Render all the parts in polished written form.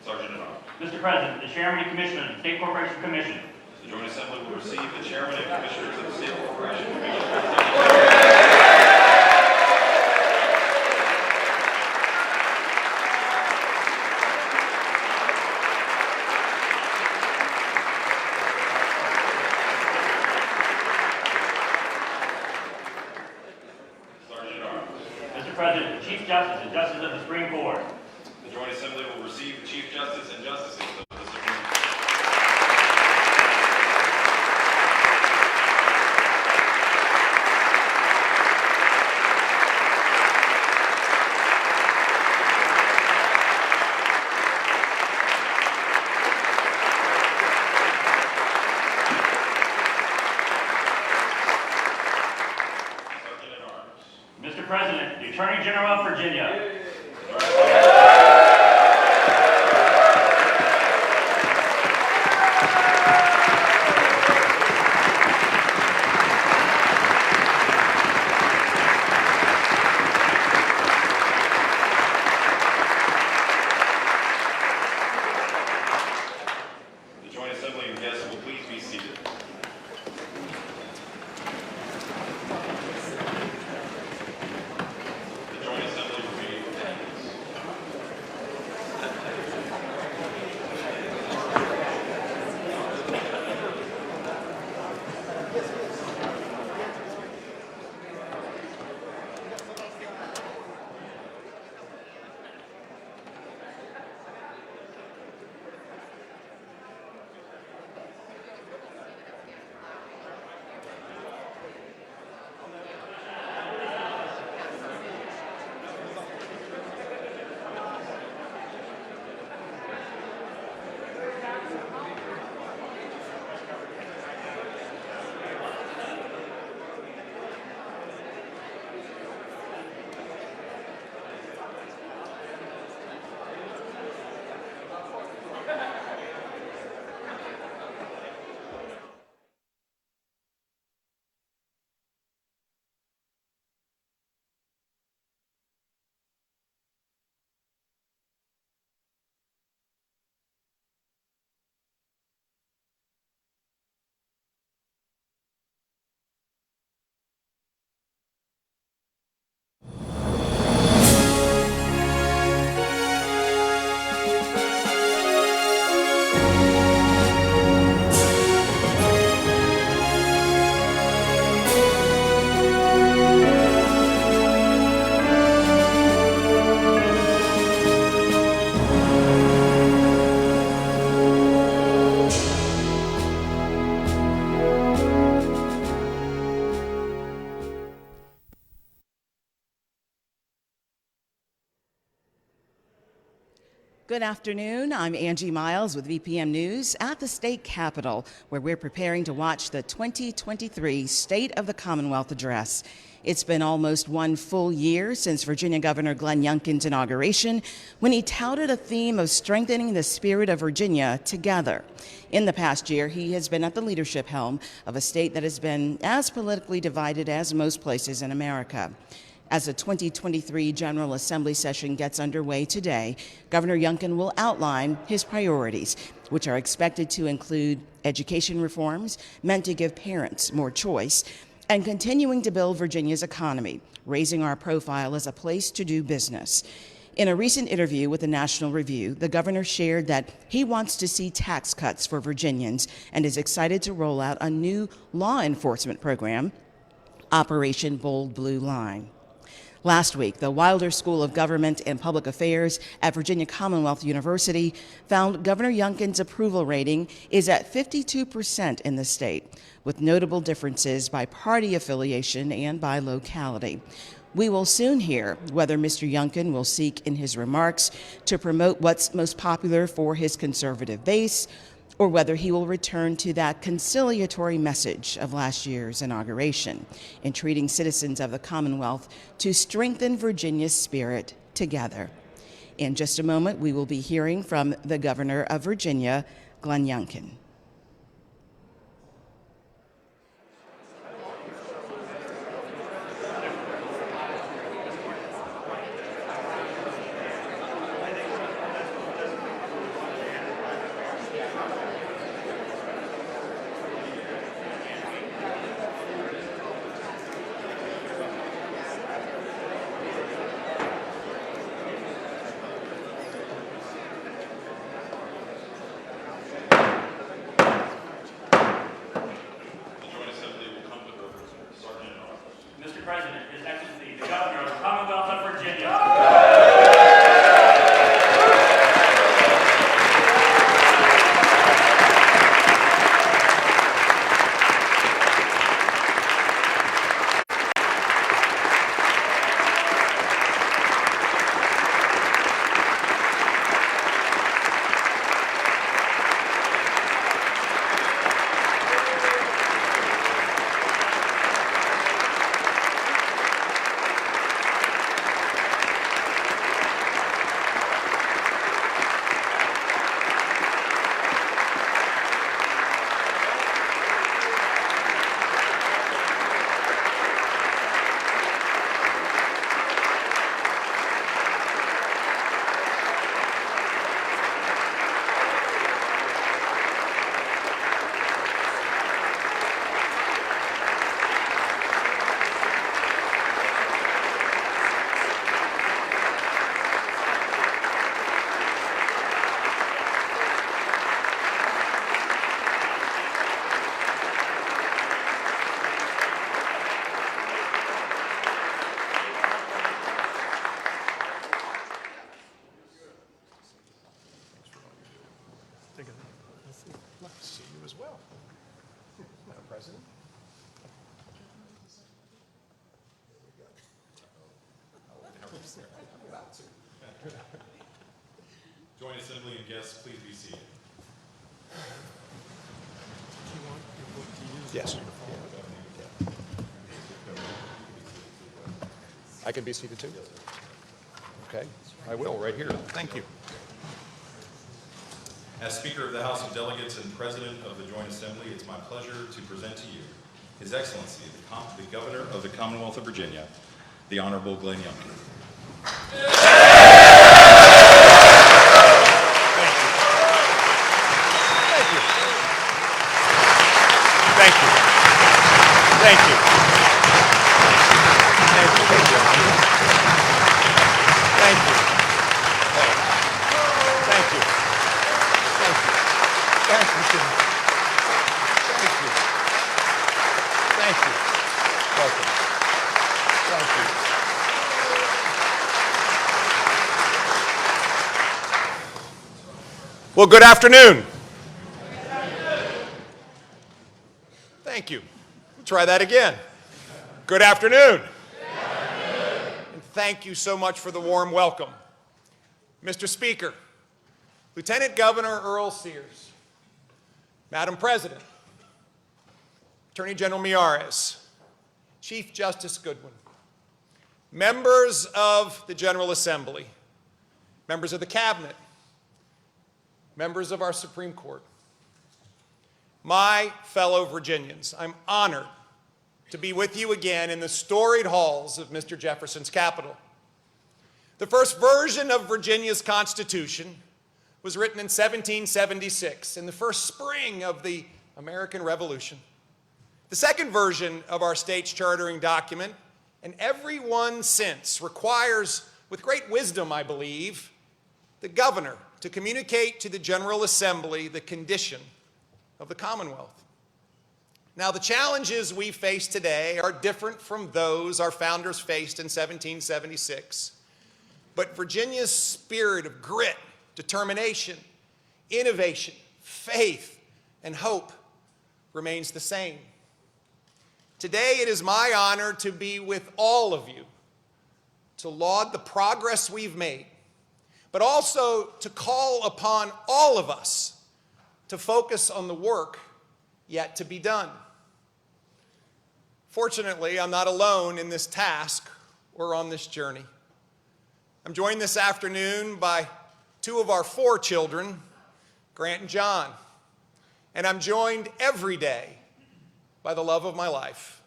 Sergeant at Arms. Mr. President, the Chairman and Commissioner of the State Corporation Commission. The Joint Assembly will receive the Chairman and Commissioners of the State Corporation Commission. Sergeant at Arms. Mr. President, the Chief Justice and Justice of the Supreme Court. The Joint Assembly will receive the Chief Justice and Justices of the Supreme Court. Sergeant at Arms. Mr. President, the Attorney General of Virginia. The Joint Assembly and guests will please be seated. The Joint Assembly will be in attendance. Good afternoon. I'm Angie Miles with VPM News at the State Capitol, where we're preparing to watch the 2023 State of the Commonwealth Address. It's been almost one full year since Virginia Governor Glenn Youngkin's inauguration, when he touted a theme of strengthening the spirit of Virginia together. In the past year, he has been at the leadership helm of a state that has been as politically divided as most places in America. As the 2023 General Assembly session gets underway today, Governor Youngkin will outline his priorities, which are expected to include education reforms meant to give parents more choice, and continuing to build Virginia's economy, raising our profile as a place to do business. In a recent interview with the National Review, the governor shared that he wants to see tax cuts for Virginians and is excited to roll out a new law enforcement program, Operation Bold Blue Line. Last week, the Wilder School of Government and Public Affairs at Virginia Commonwealth University found Governor Youngkin's approval rating is at 52% in the state, with notable differences by party affiliation and by locality. We will soon hear whether Mr. Youngkin will seek in his remarks to promote what's most popular for his conservative base, or whether he will return to that conciliatory message of last year's inauguration in treating citizens of the Commonwealth to strengthen Virginia's spirit together. In just a moment, we will be hearing from the Governor of Virginia, Glenn Youngkin. as well. Madam President. Joint Assembly and guests, please be seated. Yes. I can be seated too? Okay, I will, right here. Thank you. As Speaker of the House of Delegates and President of the Joint Assembly, it's my pleasure to present to you His Excellency, the Governor of the Commonwealth of Virginia, the Honorable Glenn Youngkin. Thank you. Thank you. Thank you. Thank you. Thank you. Thank you. Thank you. Thank you. Thank you. Thank you. Welcome. Thank you. Well, good afternoon. Thank you. We'll try that again. Good afternoon. And thank you so much for the warm welcome. Mr. Speaker, Lieutenant Governor Earl Sears, Madam President, Attorney General Miyares, Chief Justice Goodwin, members of the General Assembly, members of the Cabinet, members of our Supreme Court, my fellow Virginians, I'm honored to be with you again in the storied halls of Mr. Jefferson's Capitol. The first version of Virginia's Constitution was written in 1776, in the first spring of the American Revolution. The second version of our state's chartering document, and every one since, requires, with great wisdom, I believe, the governor to communicate to the General Assembly the condition of the Commonwealth. Now, the challenges we face today are different from those our founders faced in 1776. But Virginia's spirit of grit, determination, innovation, faith, and hope remains the same. Today, it is my honor to be with all of you, to laud the progress we've made, but also to call upon all of us to focus on the work yet to be done. Fortunately, I'm not alone in this task or on this journey. I'm joined this afternoon by two of our four children, Grant and John, and I'm joined every day by the love of my life,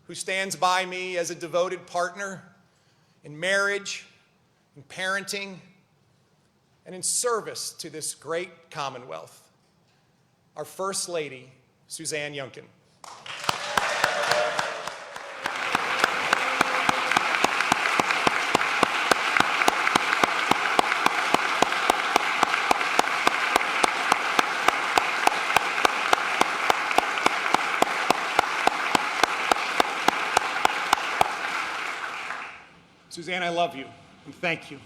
who stands by me as a devoted partner in marriage, in parenting, and in service to this great Commonwealth. Our First Lady, Suzanne Youngkin. Suzanne, I love you, and thank you.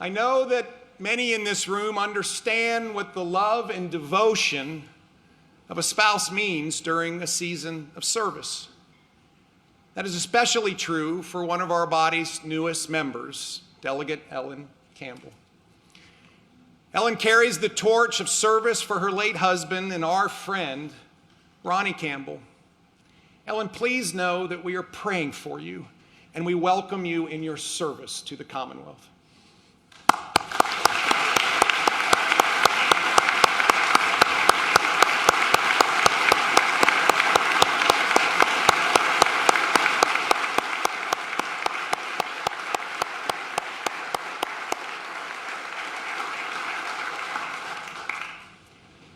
I know that many in this room understand what the love and devotion of a spouse means during a season of service. That is especially true for one of our body's newest members, Delegate Ellen Campbell. Ellen carries the torch of service for her late husband and our friend, Ronnie Campbell. Ellen, please know that we are praying for you, and we welcome you in your service to the Commonwealth.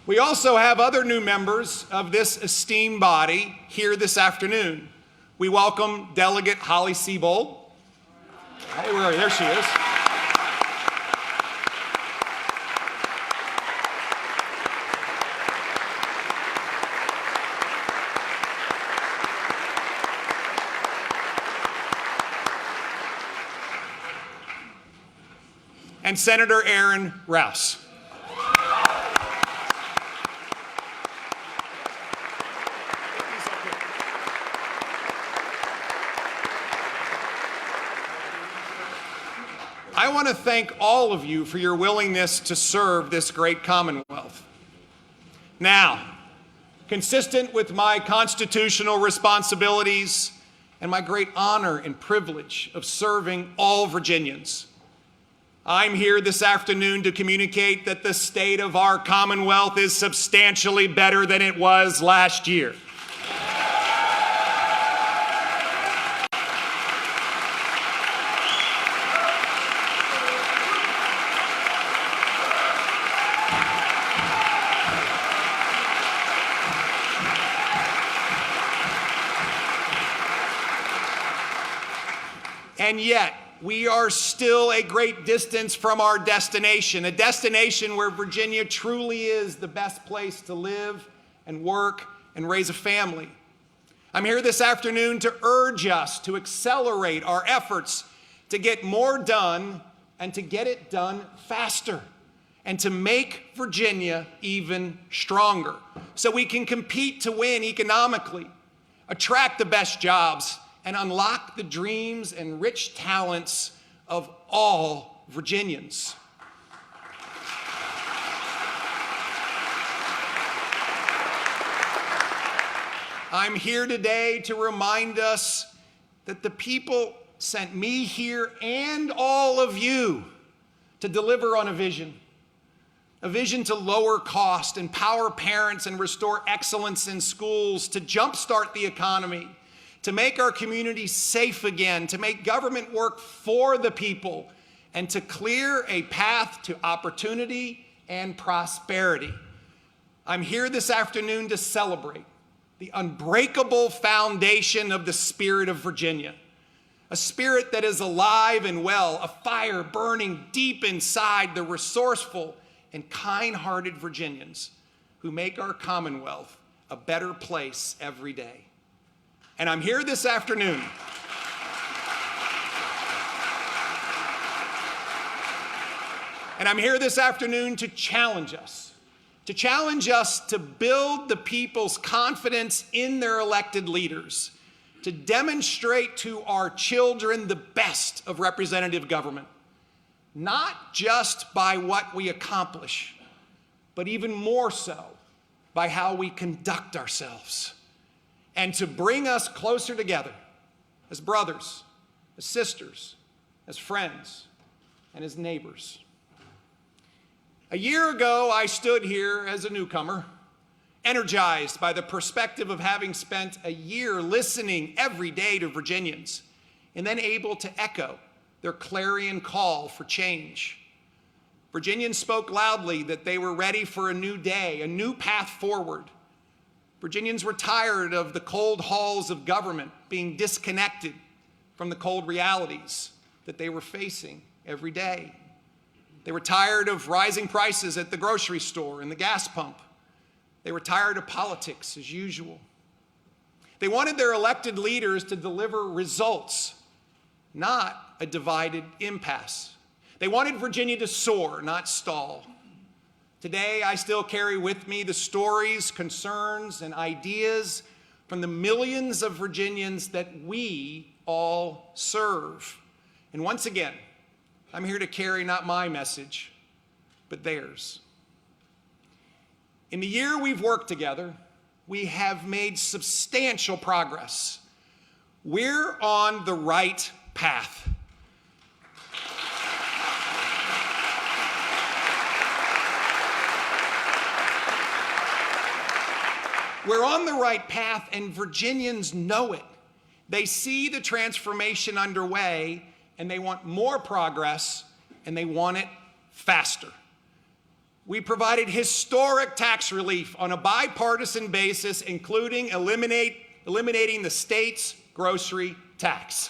We also have other new members of this esteemed body here this afternoon. We welcome Delegate Holly Seabold. Hey, where are you? There she is. And Senator Aaron Rouse. I want to thank all of you for your willingness to serve this great Commonwealth. Now, consistent with my constitutional responsibilities and my great honor and privilege of serving all Virginians, I'm here this afternoon to communicate that the state of our Commonwealth is substantially better than it was last year. And yet, we are still a great distance from our destination, a destination where Virginia truly is the best place to live and work and raise a family. I'm here this afternoon to urge us to accelerate our efforts to get more done and to get it done faster, and to make Virginia even stronger so we can compete to win economically, attract the best jobs, and unlock the dreams and rich talents of all Virginians. I'm here today to remind us that the people sent me here and all of you to deliver on a vision to lower cost, empower parents, and restore excellence in schools, to jumpstart the economy, to make our communities safe again, to make government work for the people, and to clear a path to opportunity and prosperity. I'm here this afternoon to celebrate the unbreakable foundation of the spirit of Virginia, a spirit that is alive and well, a fire burning deep inside the resourceful and kind-hearted Virginians who make our Commonwealth a better place every day. And I'm here this afternoon to challenge us to build the people's confidence in their elected leaders, to demonstrate to our children the best of representative government, not just by what we accomplish, but even more so by how we conduct ourselves, and to bring us closer together as brothers, as sisters, as friends, and as neighbors. A year ago, I stood here as a newcomer, energized by the perspective of having spent a year listening every day to Virginians, and then able to echo their clarion call for change. Virginians spoke loudly that they were ready for a new day, a new path forward. Virginians were tired of the cold halls of government, being disconnected from the cold realities that they were facing every day. They were tired of rising prices at the grocery store and the gas pump. They were tired of politics as usual. They wanted their elected leaders to deliver results, not a divided impasse. They wanted Virginia to soar, not stall. Today, I still carry with me the stories, concerns, and ideas from the millions of Virginians that we all serve. And once again, I'm here to carry not my message, but theirs. In the year we've worked together, we have made substantial progress. We're on the right path. We're on the right path, and Virginians know it. They see the transformation underway, and they want more progress, and they want it faster. We provided historic tax relief on a bipartisan basis, including eliminating the state's grocery tax.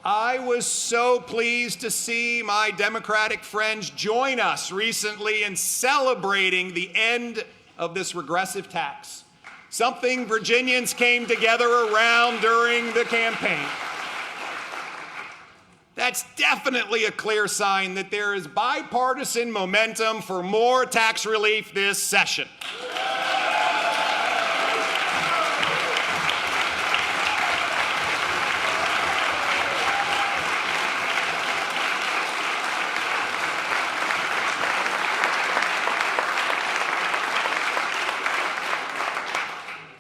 I was so pleased to see my Democratic friends join us recently in celebrating the end of this regressive tax. something Virginians came together around during the campaign. That's definitely a clear sign that there is bipartisan momentum for more tax relief this session.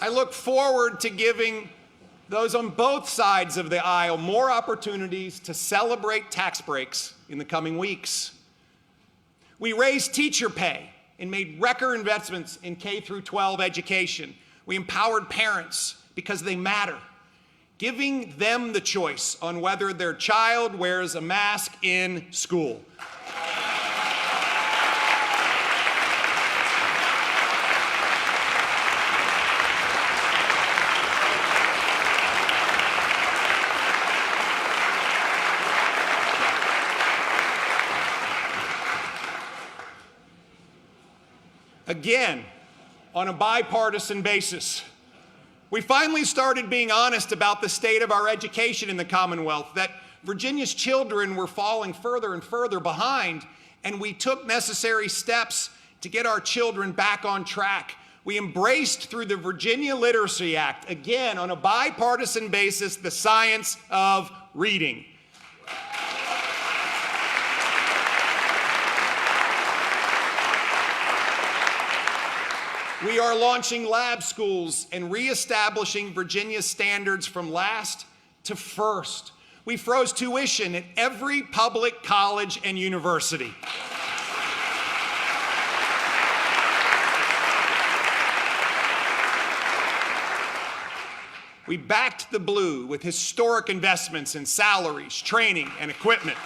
I look forward to giving those on both sides of the aisle more opportunities to celebrate tax breaks in the coming weeks. We raised teacher pay and made record investments in K-12 education. We empowered parents because they matter, giving them the choice on whether their child wears a mask in school. Again, on a bipartisan basis, we finally started being honest about the state of our education in the Commonwealth, that Virginia's children were falling further and further behind, and we took necessary steps to get our children back on track. We embraced, through the Virginia Literacy Act, again, on a bipartisan basis, the science of reading. We are launching lab schools and reestablishing Virginia's standards from last to first. We froze tuition at every public college and university. We backed the blue with historic investments in salaries, training, and equipment.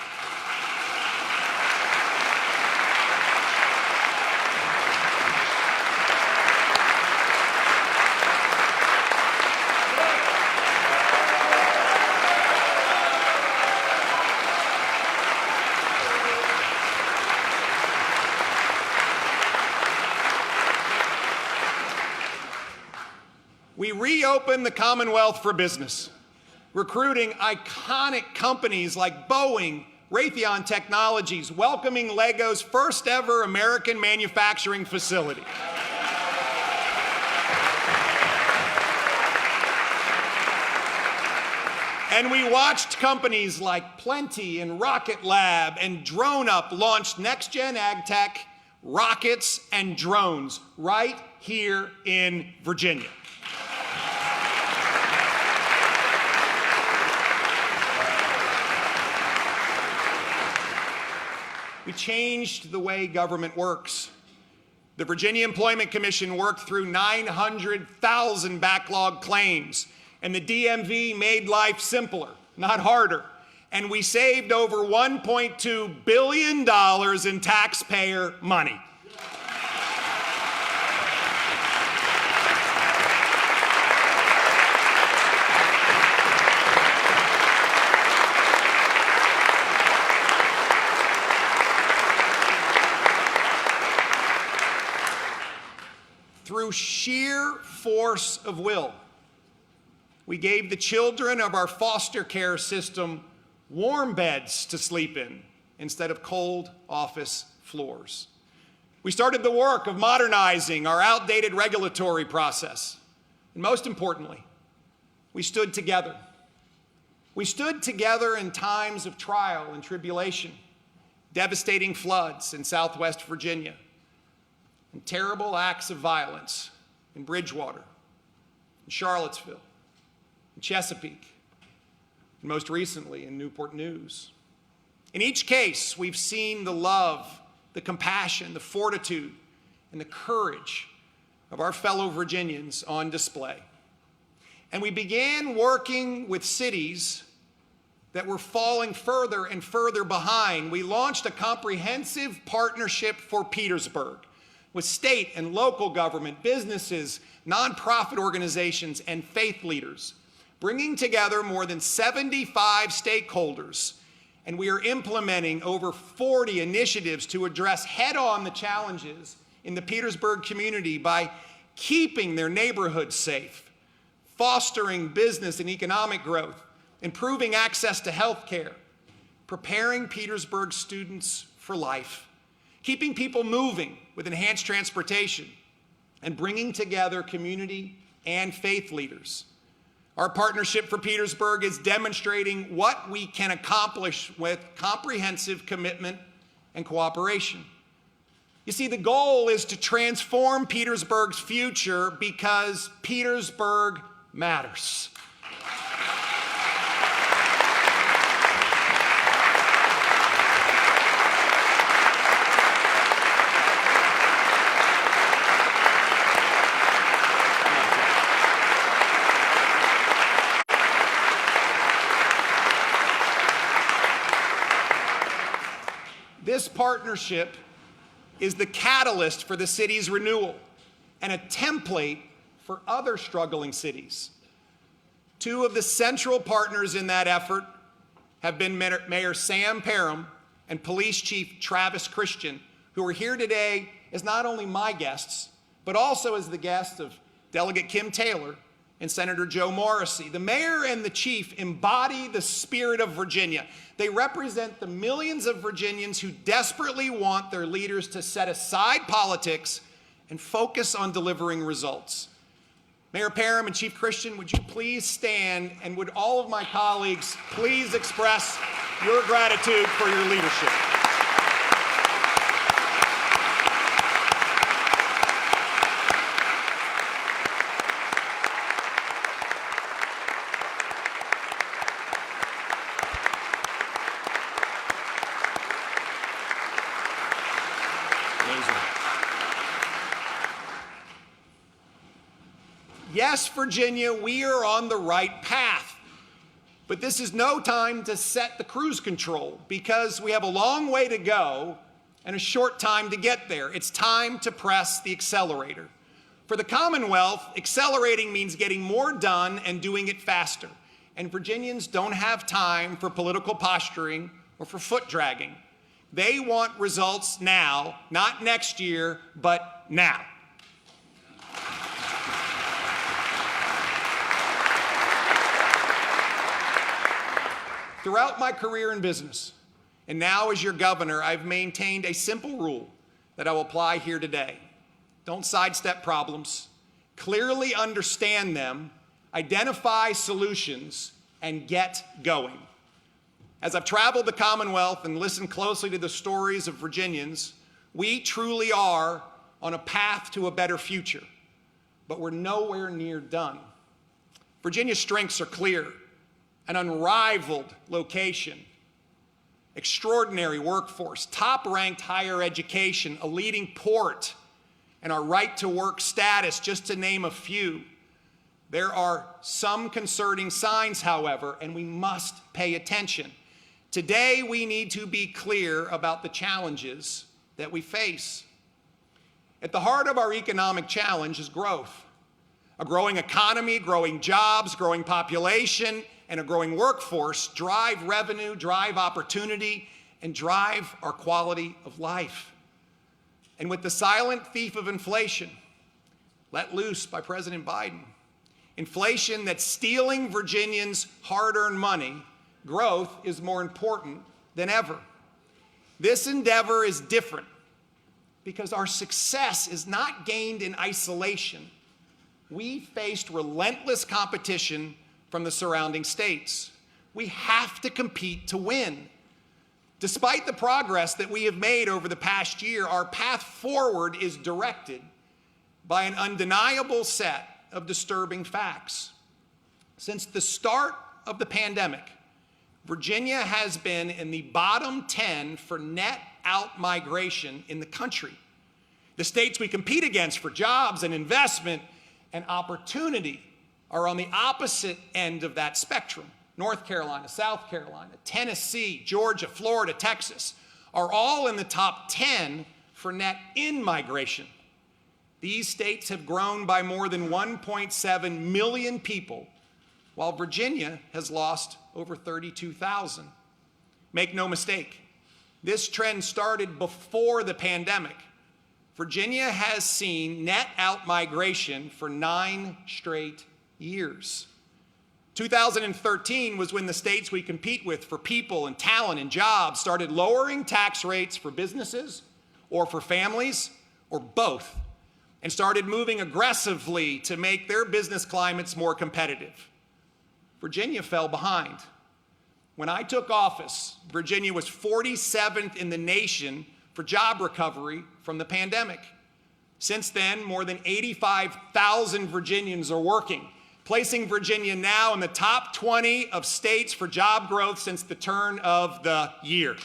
We reopened the Commonwealth for business, recruiting iconic companies like Boeing, Raytheon Technologies, welcoming Lego's first ever American manufacturing facility. And we watched companies like Plenty and Rocket Lab and Drone Up launch next-gen ag tech, rockets, and drones right here in Virginia. We changed the way government works. The Virginia Employment Commission worked through 900,000 backlog claims, and the DMV made life simpler, not harder. And we saved over $1.2 billion in taxpayer money. Through sheer force of will, we gave the children of our foster care system warm beds to sleep in instead of cold office floors. We started the work of modernizing our outdated regulatory process. And most importantly, we stood together. We stood together in times of trial and tribulation, devastating floods in Southwest Virginia, and terrible acts of violence in Bridgewater, in Charlottesville, in Chesapeake, and most recently in Newport News. In each case, we've seen the love, the compassion, the fortitude, and the courage of our fellow Virginians on display. And we began working with cities that were falling further and further behind. We launched a comprehensive partnership for Petersburg with state and local government, businesses, nonprofit organizations, and faith leaders, bringing together more than 75 stakeholders. And we are implementing over 40 initiatives to address head-on the challenges in the Petersburg community by keeping their neighborhoods safe, fostering business and economic growth, improving access to health care, preparing Petersburg students for life, keeping people moving with enhanced transportation, and bringing together community and faith leaders. Our partnership for Petersburg is demonstrating what we can accomplish with comprehensive commitment and cooperation. You see, the goal is to transform Petersburg's future because Petersburg matters. This partnership is the catalyst for the city's renewal and a template for other struggling cities. Two of the central partners in that effort have been Mayor Sam Parham and Police Chief Travis Christian, who are here today as not only my guests, but also as the guests of Delegate Kim Taylor and Senator Joe Morrissey. The mayor and the chief embody the spirit of Virginia. They represent the millions of Virginians who desperately want their leaders to set aside politics and focus on delivering results. Mayor Parham and Chief Christian, would you please stand, and would all of my colleagues please express your gratitude for your leadership. Yes, Virginia, we are on the right path. But this is no time to set the cruise control because we have a long way to go and a short time to get there. It's time to press the accelerator. For the Commonwealth, accelerating means getting more done and doing it faster. And Virginians don't have time for political posturing or for foot dragging. They want results now, not next year, but now. Throughout my career in business, and now as your governor, I've maintained a simple rule that I will apply here today. Don't sidestep problems, clearly understand them, identify solutions, and get going. As I've traveled the Commonwealth and listened closely to the stories of Virginians, we truly are on a path to a better future, but we're nowhere near done. Virginia's strengths are clear: an unrivaled location, extraordinary workforce, top-ranked higher education, a leading port, and our right-to-work status, just to name a few. There are some concerning signs, however, and we must pay attention. Today, we need to be clear about the challenges that we face. At the heart of our economic challenge is growth. A growing economy, growing jobs, growing population, and a growing workforce drive revenue, drive opportunity, and drive our quality of life. And with the silent thief of inflation let loose by President Biden, inflation that's stealing Virginians' hard-earned money, growth is more important than ever. This endeavor is different because our success is not gained in isolation. We faced relentless competition from the surrounding states. We have to compete to win. Despite the progress that we have made over the past year, our path forward is directed by an undeniable set of disturbing facts. Since the start of the pandemic, Virginia has been in the bottom 10 for net out-migration in the country. The states we compete against for jobs and investment and opportunity are on the opposite end of that spectrum. North Carolina, South Carolina, Tennessee, Georgia, Florida, Texas are all in the top 10 for net in-migration. These states have grown by more than 1.7 million people, while Virginia has lost over 32,000. Make no mistake, this trend started before the pandemic. Virginia has seen net outmigration for 9 straight years. 2013 was when the states we compete with for people and talent and jobs started lowering tax rates for businesses or for families or both, and started moving aggressively to make their business climates more competitive. Virginia fell behind. When I took office, Virginia was 47th in the nation for job recovery from the pandemic. Since then, more than 85,000 Virginians are working, placing Virginia now in the top 20 of states for job growth since the turn of the year.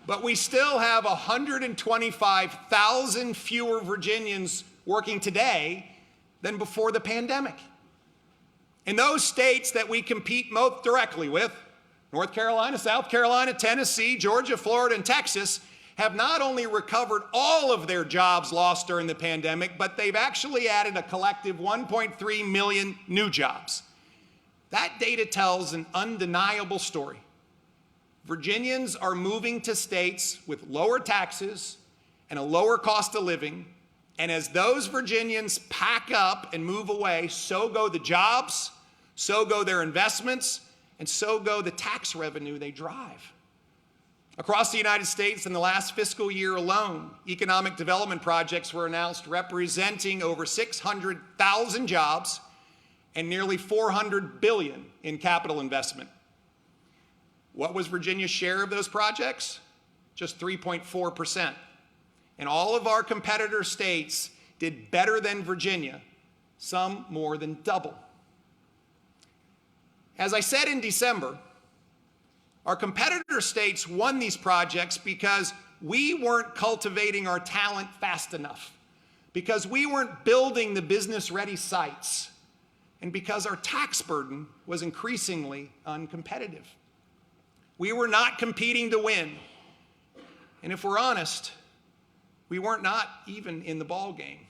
But we still have 125,000 fewer Virginians working today than before the pandemic. In those states that we compete most directly with, North Carolina, South Carolina, Tennessee, Georgia, Florida, and Texas, have not only recovered all of their jobs lost during the pandemic, but they've actually added a collective 1.3 million new jobs. That data tells an undeniable story. Virginians are moving to states with lower taxes and a lower cost of living, and as those Virginians pack up and move away, so go the jobs, so go their investments, and so go the tax revenue they drive. Across the United States in the last fiscal year alone, economic development projects were announced representing over 600,000 jobs and nearly $400 billion in capital investment. What was Virginia's share of those projects? Just 3.4%. And all of our competitor states did better than Virginia, some more than double. As I said in December, our competitor states won these projects because we weren't cultivating our talent fast enough, because we weren't building the business-ready sites, and because our tax burden was increasingly uncompetitive. We were not competing to win. And if we're honest, we weren't not even in the ball game.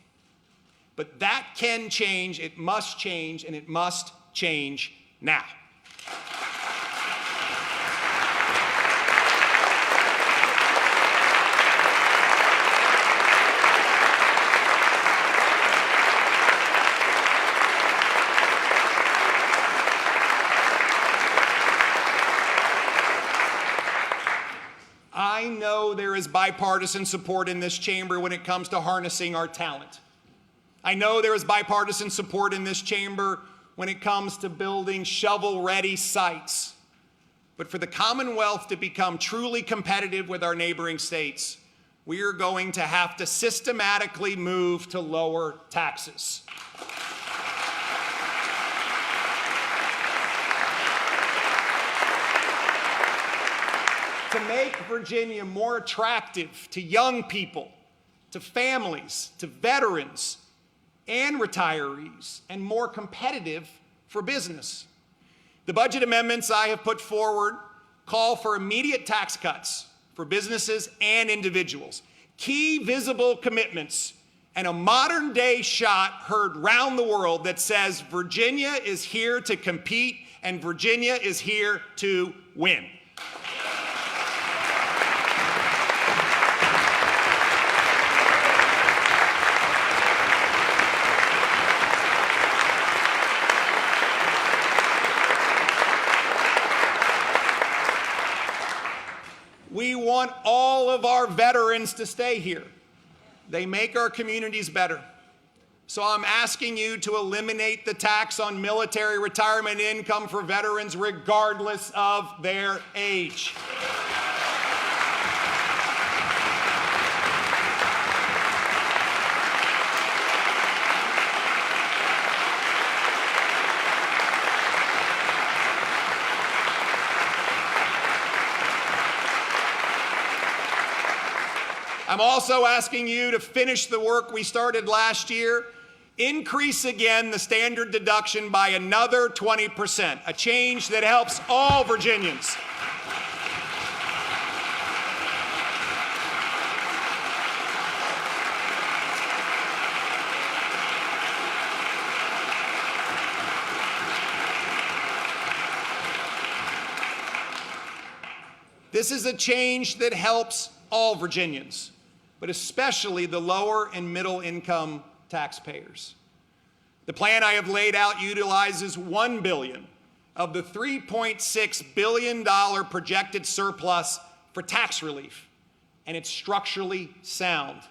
But that can change, it must change, and it must change now. I know there is bipartisan support in this chamber when it comes to harnessing our talent. I know there is bipartisan support in this chamber when it comes to building shovel-ready sites. But for the Commonwealth to become truly competitive with our neighboring states, we are going to have to systematically move to lower taxes. To make Virginia more attractive to young people, to families, to veterans, and retirees, and more competitive for business. The budget amendments I have put forward call for immediate tax cuts for businesses and individuals, key visible commitments, and a modern-day shot heard round the world that says Virginia is here to compete and Virginia is here to win. We want all of our veterans to stay here. They make our communities better. So I'm asking you to eliminate the tax on military retirement income for veterans regardless of their age. I'm also asking you to finish the work we started last year increase again the standard deduction by another 20%, a change that helps all Virginians. This is a change that helps all Virginians, but especially the lower and middle income taxpayers. The plan I have laid out utilizes $1 billion of the $3.6 billion projected surplus for tax relief, and it's structurally sound.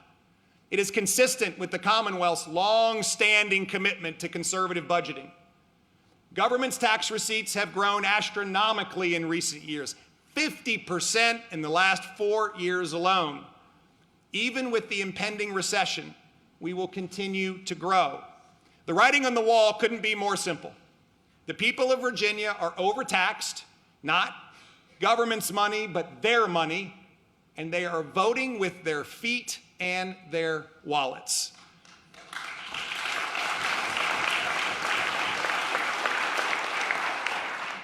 It is consistent with the Commonwealth's long-standing commitment to conservative budgeting. Government's tax receipts have grown astronomically in recent years, 50% in the last 4 years alone. Even with the impending recession, we will continue to grow. The writing on the wall couldn't be more simple. The people of Virginia are overtaxed, not government's money, but their money, and they are voting with their feet and their wallets.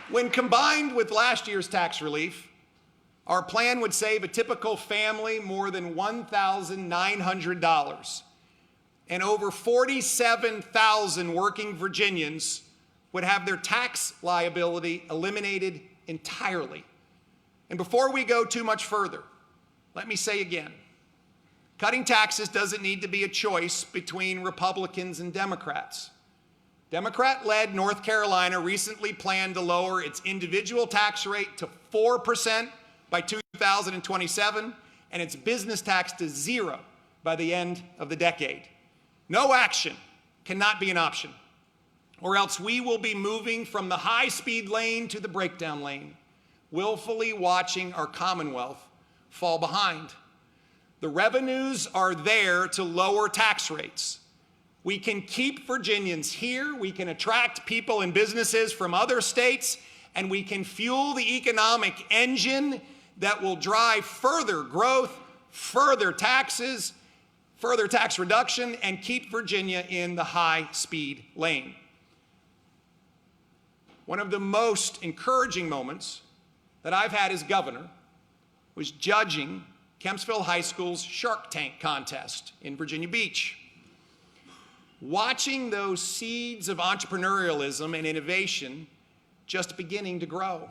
When combined with last year's tax relief, our plan would save a typical family more than $1,900, and over 47,000 working Virginians would have their tax liability eliminated entirely. And before we go too much further, let me say again, cutting taxes doesn't need to be a choice between Republicans and Democrats. Democrat-led North Carolina recently planned to lower its individual tax rate to 4% by 2027 and its business tax to 0 by the end of the decade. No action cannot be an option, or else we will be moving from the high-speed lane to the breakdown lane, willfully watching our Commonwealth fall behind. The revenues are there to lower tax rates. We can keep Virginians here, we can attract people and businesses from other states, and we can fuel the economic engine that will drive further growth, further taxes, further tax reduction, and keep Virginia in the high-speed lane. One of the most encouraging moments that I've had as governor was judging Kempsville High School's Shark Tank contest in Virginia Beach. Watching those seeds of entrepreneurialism and innovation just beginning to grow.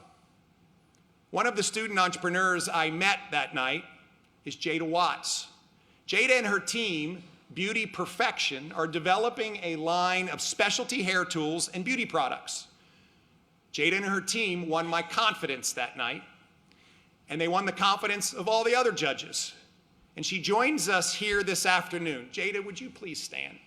One of the student entrepreneurs I met that night is Jada Watts. Jada and her team, Beauty Perfection, are developing a line of specialty hair tools and beauty products. Jada and her team won my confidence that night, and they won the confidence of all the other judges. And she joins us here this afternoon. Jada, would you please stand?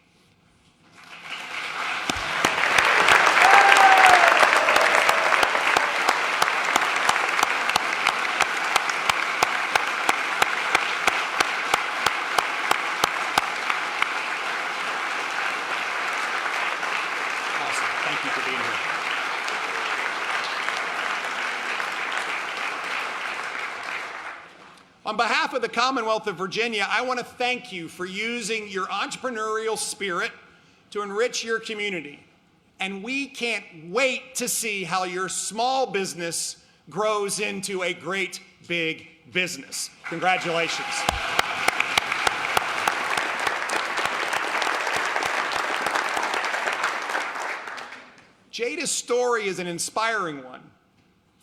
On behalf of the Commonwealth of Virginia, I want to thank you for using your entrepreneurial spirit to enrich your community. And we can't wait to see how your small business grows into a great big business. Congratulations. Jada's story is an inspiring one.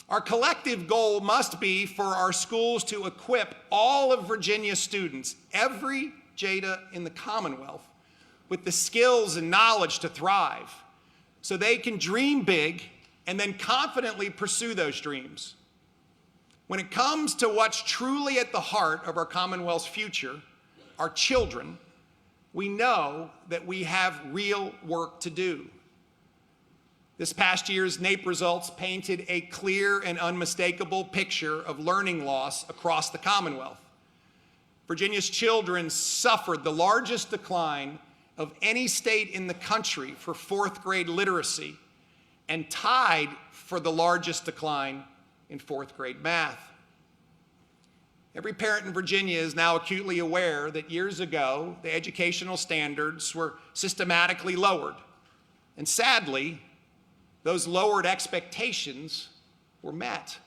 Our collective goal must be for our schools to equip all of Virginia's students, every Jada in the Commonwealth, with the skills and knowledge to thrive, so they can dream big and then confidently pursue those dreams. When it comes to what's truly at the heart of our Commonwealth's future, our children, we know that we have real work to do. This past year's NAEP results painted a clear and unmistakable picture of learning loss across the Commonwealth. Virginia's children suffered the largest decline of any state in the country for fourth grade literacy and tied for the largest decline in fourth grade math. Every parent in Virginia is now acutely aware that years ago, the educational standards were systematically lowered. And sadly, those lowered expectations were met.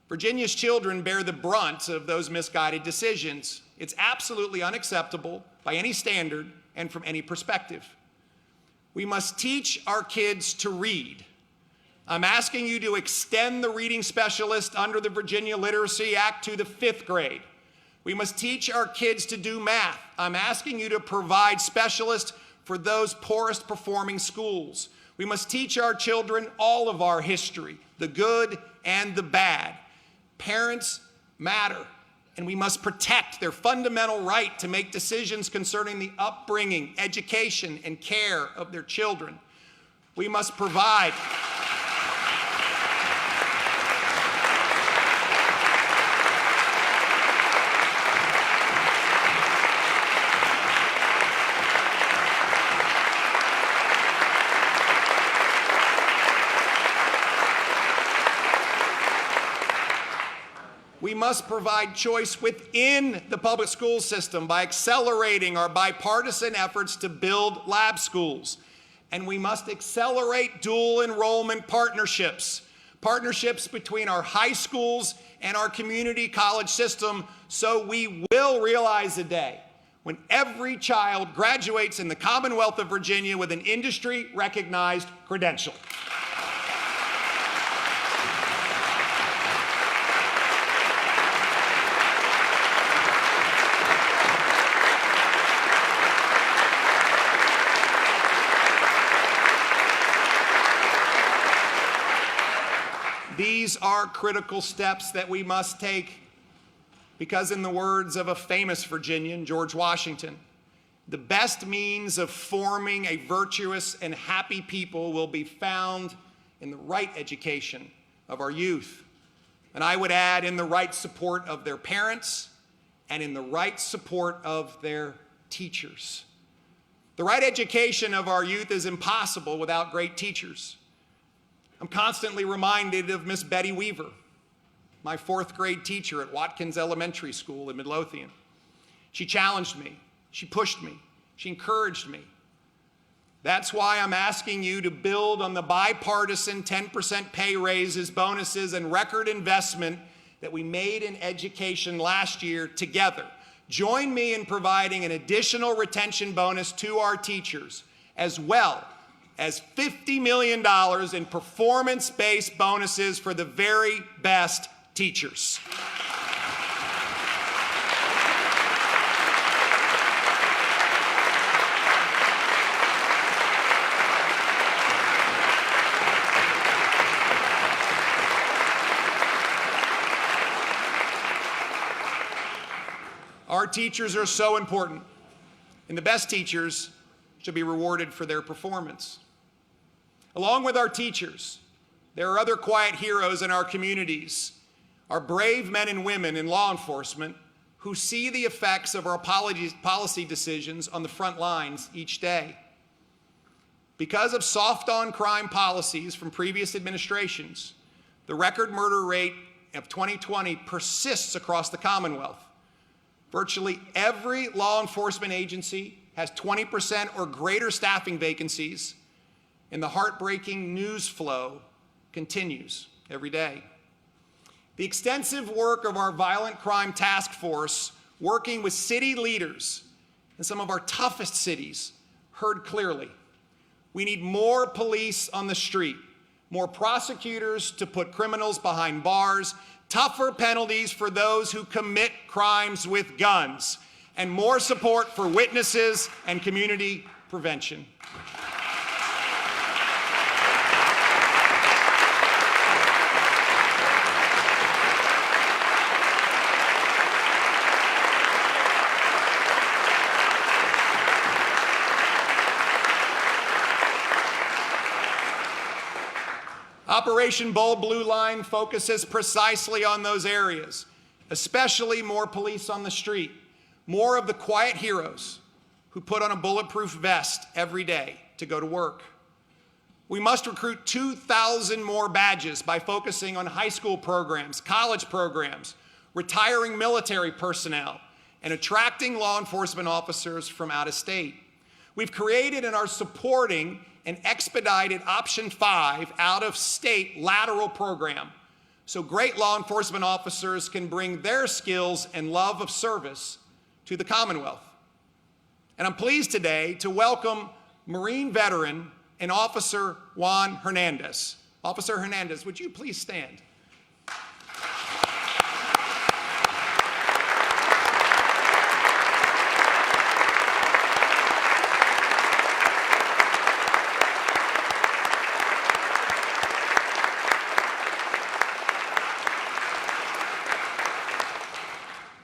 Virginia's children bear the brunt of those misguided decisions. It's absolutely unacceptable by any standard and from any perspective. We must teach our kids to read. I'm asking you to extend the reading specialist under the Virginia Literacy Act to the 5th grade. We must teach our kids to do math. I'm asking you to provide specialists for those poorest performing schools. We must teach our children all of our history, the good and the bad. Parents matter, and we must protect their fundamental right to make decisions concerning the upbringing, education, and care of their children. We must provide choice within the public school system by accelerating our bipartisan efforts to build lab schools. And we must accelerate dual enrollment partnerships between our high schools and our community college system, so we will realize a day when every child graduates in the Commonwealth of Virginia with an industry-recognized credential. These are critical steps that we must take because, in the words of a famous Virginian, George Washington, the best means of forming a virtuous and happy people will be found in the right education of our youth. And I would add, in the right support of their parents and in the right support of their teachers. The right education of our youth is impossible without great teachers. I'm constantly reminded of Miss Betty Weaver, my 4th grade teacher at Watkins Elementary School in Midlothian. She challenged me, she pushed me, she encouraged me. That's why I'm asking you to build on the bipartisan 10% pay raises, bonuses, and record investment that we made in education last year together. Join me in providing an additional retention bonus to our teachers, as well as $50 million in performance-based bonuses for the very best teachers. Our teachers are so important, and the best teachers should be rewarded for their performance. Along with our teachers, there are other quiet heroes in our communities, our brave men and women in law enforcement who see the effects of our policy decisions on the front lines each day. Because of soft on crime policies from previous administrations, the record murder rate of 2020 persists across the Commonwealth. Virtually every law enforcement agency has 20% or greater staffing vacancies, and the heartbreaking news flow continues every day. The extensive work of our Violent Crime Task Force, working with city leaders in some of our toughest cities, heard clearly. We need more police on the street, more prosecutors to put criminals behind bars, tougher penalties for those who commit crimes with guns, and more support for witnesses and community prevention. Operation Bold Blue Line focuses precisely on those areas, especially more police on the street, more of the quiet heroes who put on a bulletproof vest every day to go to work. We must recruit 2,000 more badges by focusing on high school programs, college programs, retiring military personnel, and attracting law enforcement officers from out of state. We've created and are supporting an expedited Option 5 out-of-state lateral program so great law enforcement officers can bring their skills and love of service to the Commonwealth. And I'm pleased today to welcome Marine veteran and Officer Juan Hernandez. Officer Hernandez, would you please stand?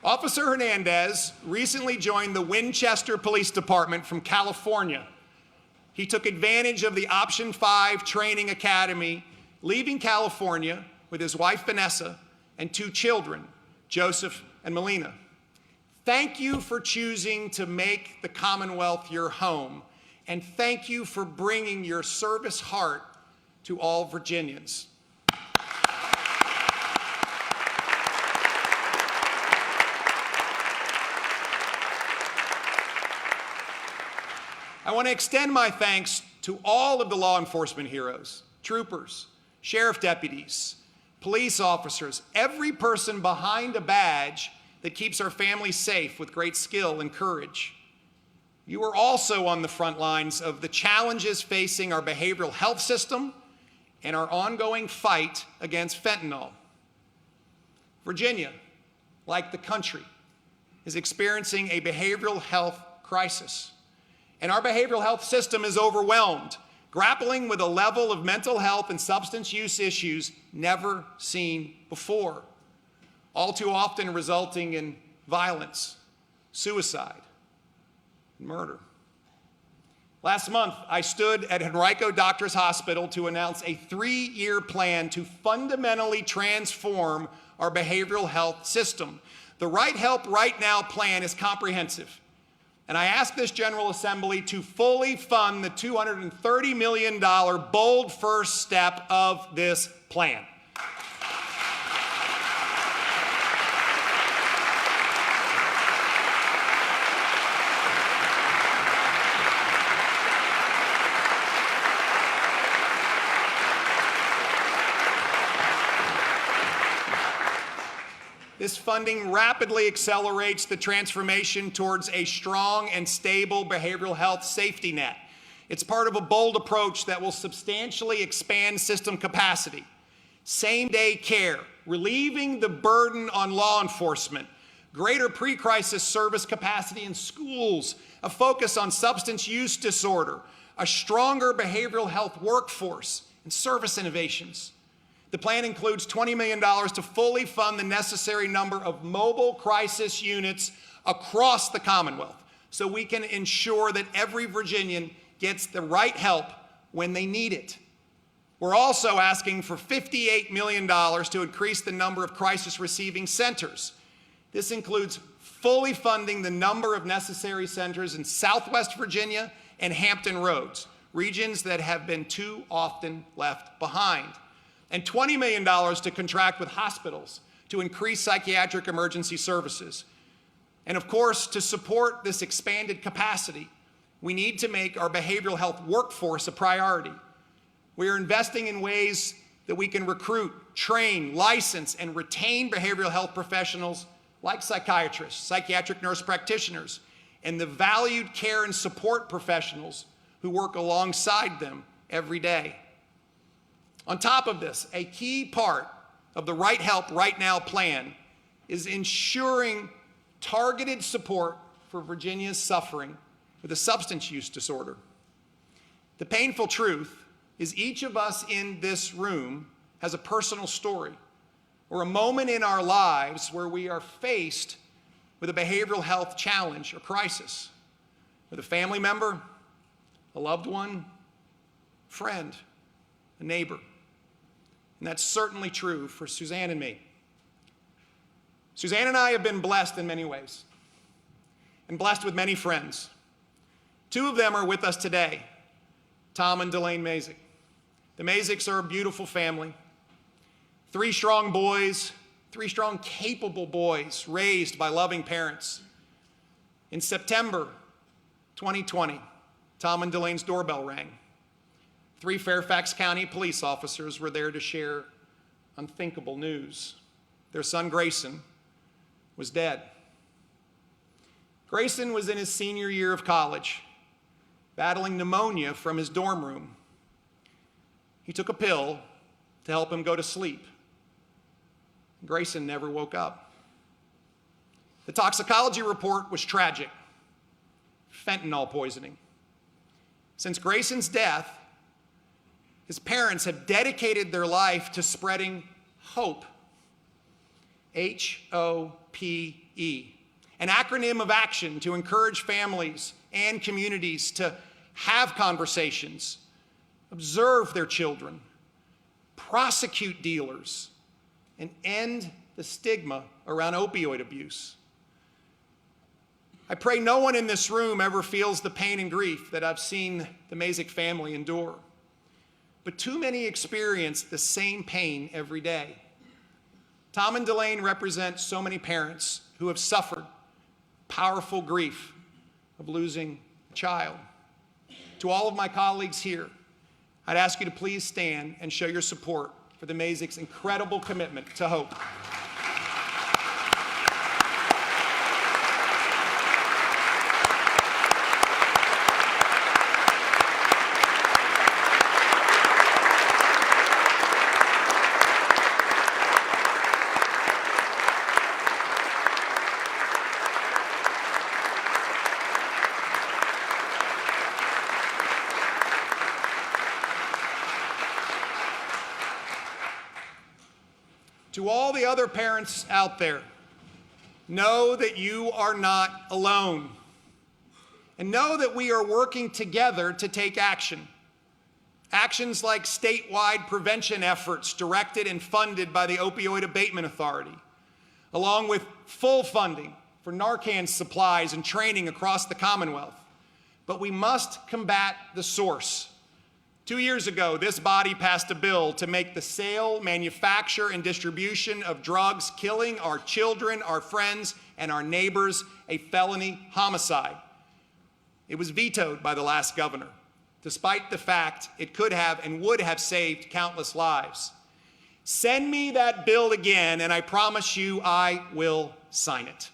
Officer Hernandez recently joined the Winchester Police Department from California. He took advantage of the Option 5 Training Academy, leaving California with his wife Vanessa and 2 children, Joseph and Melina. Thank you for choosing to make the Commonwealth your home, and thank you for bringing your service heart to all Virginians. I want to extend my thanks to all of the law enforcement heroes, troopers, sheriff deputies, police officers, every person behind a badge that keeps our families safe with great skill and courage. You are also on the front lines of the challenges facing our behavioral health system and our ongoing fight against fentanyl. Virginia, like the country, is experiencing a behavioral health crisis. And our behavioral health system is overwhelmed, grappling with a level of mental health and substance use issues never seen before, all too often resulting in violence, suicide, and murder. Last month, I stood at Henrico Doctors Hospital to announce a 3-year plan to fundamentally transform our behavioral health system. The Right Help Right Now plan is comprehensive. And I ask this General Assembly to fully fund the $230 million bold first step of this plan. This funding rapidly accelerates the transformation towards a strong and stable behavioral health safety net. It's part of a bold approach that will substantially expand system capacity, same-day care, relieving the burden on law enforcement, greater pre-crisis service capacity in schools, a focus on substance use disorder, a stronger behavioral health workforce, and service innovations. The plan includes $20 million to fully fund the necessary number of mobile crisis units across the Commonwealth so we can ensure that every Virginian gets the right help when they need it. We're also asking for $58 million to increase the number of crisis receiving centers. This includes fully funding the number of necessary centers in Southwest Virginia and Hampton Roads, regions that have been too often left behind. And $20 million to contract with hospitals to increase psychiatric emergency services. And of course, to support this expanded capacity, we need to make our behavioral health workforce a priority. We are investing in ways that we can recruit, train, license, and retain behavioral health professionals like psychiatrists, psychiatric nurse practitioners, and the valued care and support professionals who work alongside them every day. On top of this, a key part of the Right Help Right Now plan is ensuring targeted support for Virginia's suffering with a substance use disorder. The painful truth is each of us in this room has a personal story or a moment in our lives where we are faced with a behavioral health challenge or crisis with a family member, a loved one, friend, a neighbor. And that's certainly true for Suzanne and me. Suzanne and I have been blessed in many ways and blessed with many friends. 2 of them are with us today, Tom and Delane Mazik. The Mazicks are a beautiful family. 3 strong boys, Three strong, capable boys raised by loving parents. In September 2020, Tom and Delaine's doorbell rang. 3 Fairfax County police officers were there to share unthinkable news. Their son, Grayson, was dead. Grayson was in his senior year of college, battling pneumonia from his dorm room. He took a pill to help him go to sleep. Grayson never woke up. The toxicology report was tragic: fentanyl poisoning. Since Grayson's death, his parents have dedicated their life to spreading hope. HOPE, an acronym of action to encourage families and communities to have conversations, observe their children, prosecute dealers, and end the stigma around opioid abuse. I pray no one in this room ever feels the pain and grief that I've seen the Mazik family endure. But too many experience the same pain every day. Tom and Delaine represent so many parents who have suffered powerful grief of losing a child. To all of my colleagues here, I'd ask you to please stand and show your support for the Mazik's incredible commitment to hope. To all the other parents out there, know that you are not alone. And know that we are working together to take action. Actions like statewide prevention efforts directed and funded by the Opioid Abatement Authority, along with full funding for Narcan supplies and training across the Commonwealth. But we must combat the source. 2 years ago, this body passed a bill to make the sale, manufacture, and distribution of drugs killing our children, our friends, and our neighbors a felony homicide. It was vetoed by the last governor, despite the fact it could have and would have saved countless lives. Send me that bill again, and I promise you I will sign it.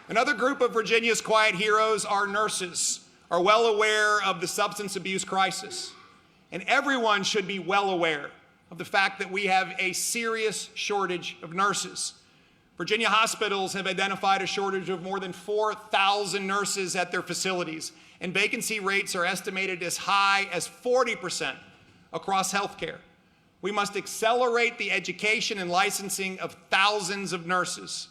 Another group of Virginia's quiet heroes, our nurses, are well aware of the substance abuse crisis. And everyone should be well aware of the fact that we have a serious shortage of nurses. Virginia hospitals have identified a shortage of more than 4,000 nurses at their facilities, and vacancy rates are estimated as high as 40% across healthcare. We must accelerate the education and licensing of thousands of nurses.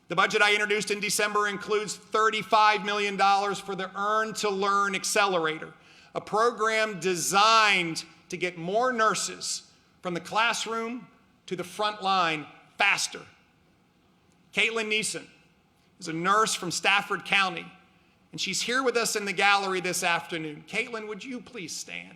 The budget I introduced in December includes $35 million for the Earn to Learn Accelerator, a program designed to get more nurses from the classroom to the front line faster. Caitlin Neeson is a nurse from Stafford County, and she's here with us in the gallery this afternoon. Caitlin, would you please stand?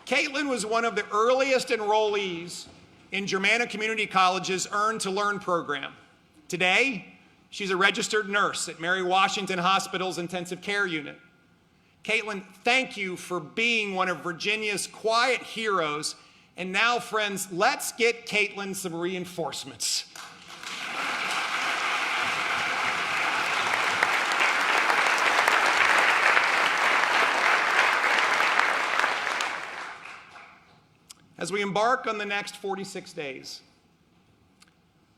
Caitlin was one of the earliest enrollees in Germanna Community College's Earn to Learn program. Today, she's a registered nurse at Mary Washington Hospital's intensive care unit. Caitlin, thank you for being one of Virginia's quiet heroes. And now, friends, let's get Caitlin some reinforcements. As we embark on the next 46 days,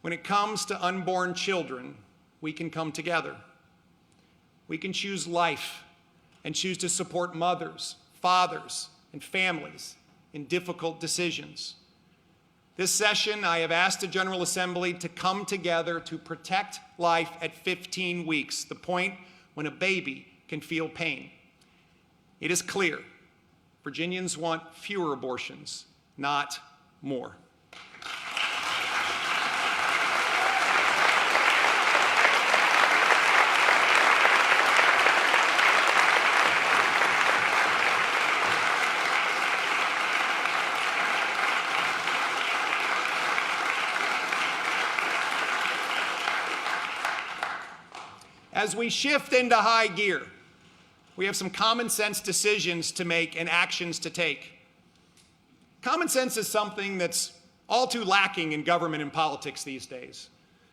when it comes to unborn children, we can come together. We can choose life and choose to support mothers, fathers, and families in difficult decisions. This session, I have asked the General Assembly to come together to protect life at 15 weeks, the point when a baby can feel pain. It is clear, Virginians want fewer abortions, not more. As we shift into high gear, we have some common sense decisions to make and actions to take. Common sense is something that's all too lacking in government and politics these days.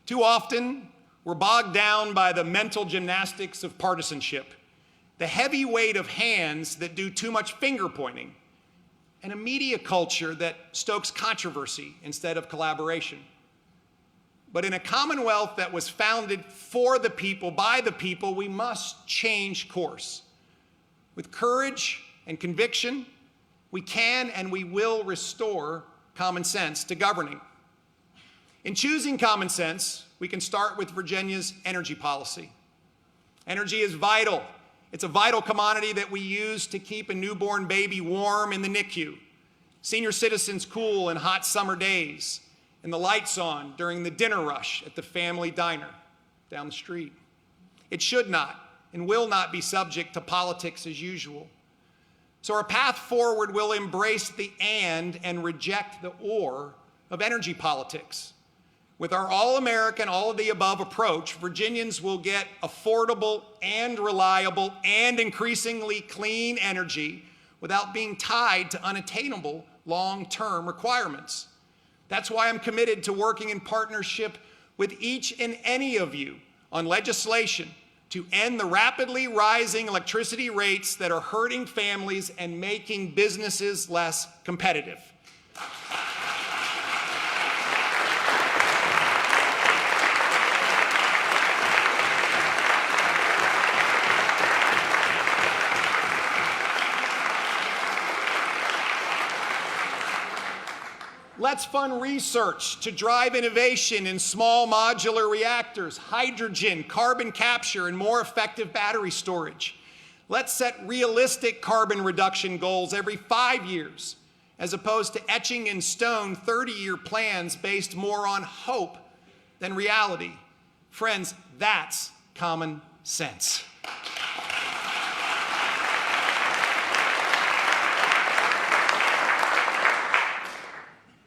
Too often, we're bogged down by the mental gymnastics of partisanship, the heavy weight of hands that do too much finger pointing, and a media culture that stokes controversy instead of collaboration. But in a Commonwealth that was founded for the people, by the people, we must change course. With courage and conviction, we can and we will restore common sense to governing. In choosing common sense, we can start with Virginia's energy policy. Energy is vital. It's a vital commodity that we use to keep a newborn baby warm in the NICU, senior citizens cool in hot summer days, and the lights on during the dinner rush at the family diner down the street. It should not and will not be subject to politics as usual. So our path forward will embrace the and reject the or of energy politics. With our all-American, all-of-the-above approach, Virginians will get affordable and reliable and increasingly clean energy without being tied to unattainable long-term requirements. That's why I'm committed to working in partnership with each and any of you on legislation to end the rapidly rising electricity rates that are hurting families and making businesses less competitive. Let's fund research to drive innovation in small modular reactors, hydrogen, carbon capture, and more effective battery storage. Let's set realistic carbon reduction goals every 5 years, as opposed to etching in stone 30-year plans based more on hope than reality. Friends, that's common sense.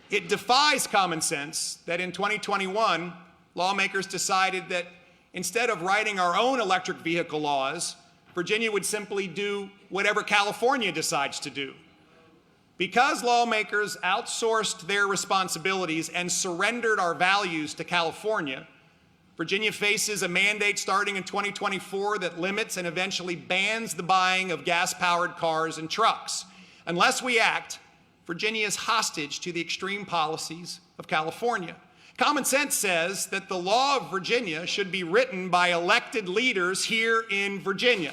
It defies common sense that in 2021, lawmakers decided that instead of writing our own electric vehicle laws, Virginia would simply do whatever California decides to do. Because lawmakers outsourced their responsibilities and surrendered our values to California, Virginia faces a mandate starting in 2024 that limits and eventually bans the buying of gas-powered cars and trucks. Unless we act, Virginia is hostage to the extreme policies of California. Common sense says that the law of Virginia should be written by elected leaders here in Virginia.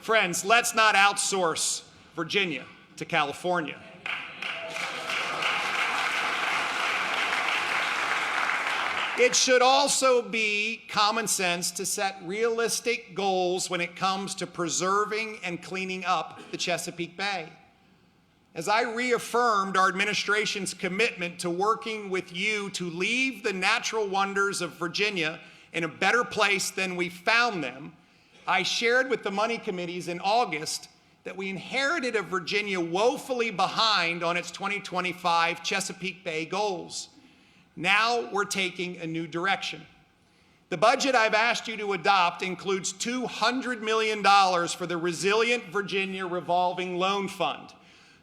Friends, let's not outsource Virginia to California. It should also be common sense to set realistic goals when it comes to preserving and cleaning up the Chesapeake Bay. As I reaffirmed our administration's commitment to working with you to leave the natural wonders of Virginia in a better place than we found them, I shared with the money committees in August that we inherited a Virginia woefully behind on its 2025 Chesapeake Bay goals. Now we're taking a new direction. The budget I've asked you to adopt includes $200 million for the Resilient Virginia Revolving Loan Fund,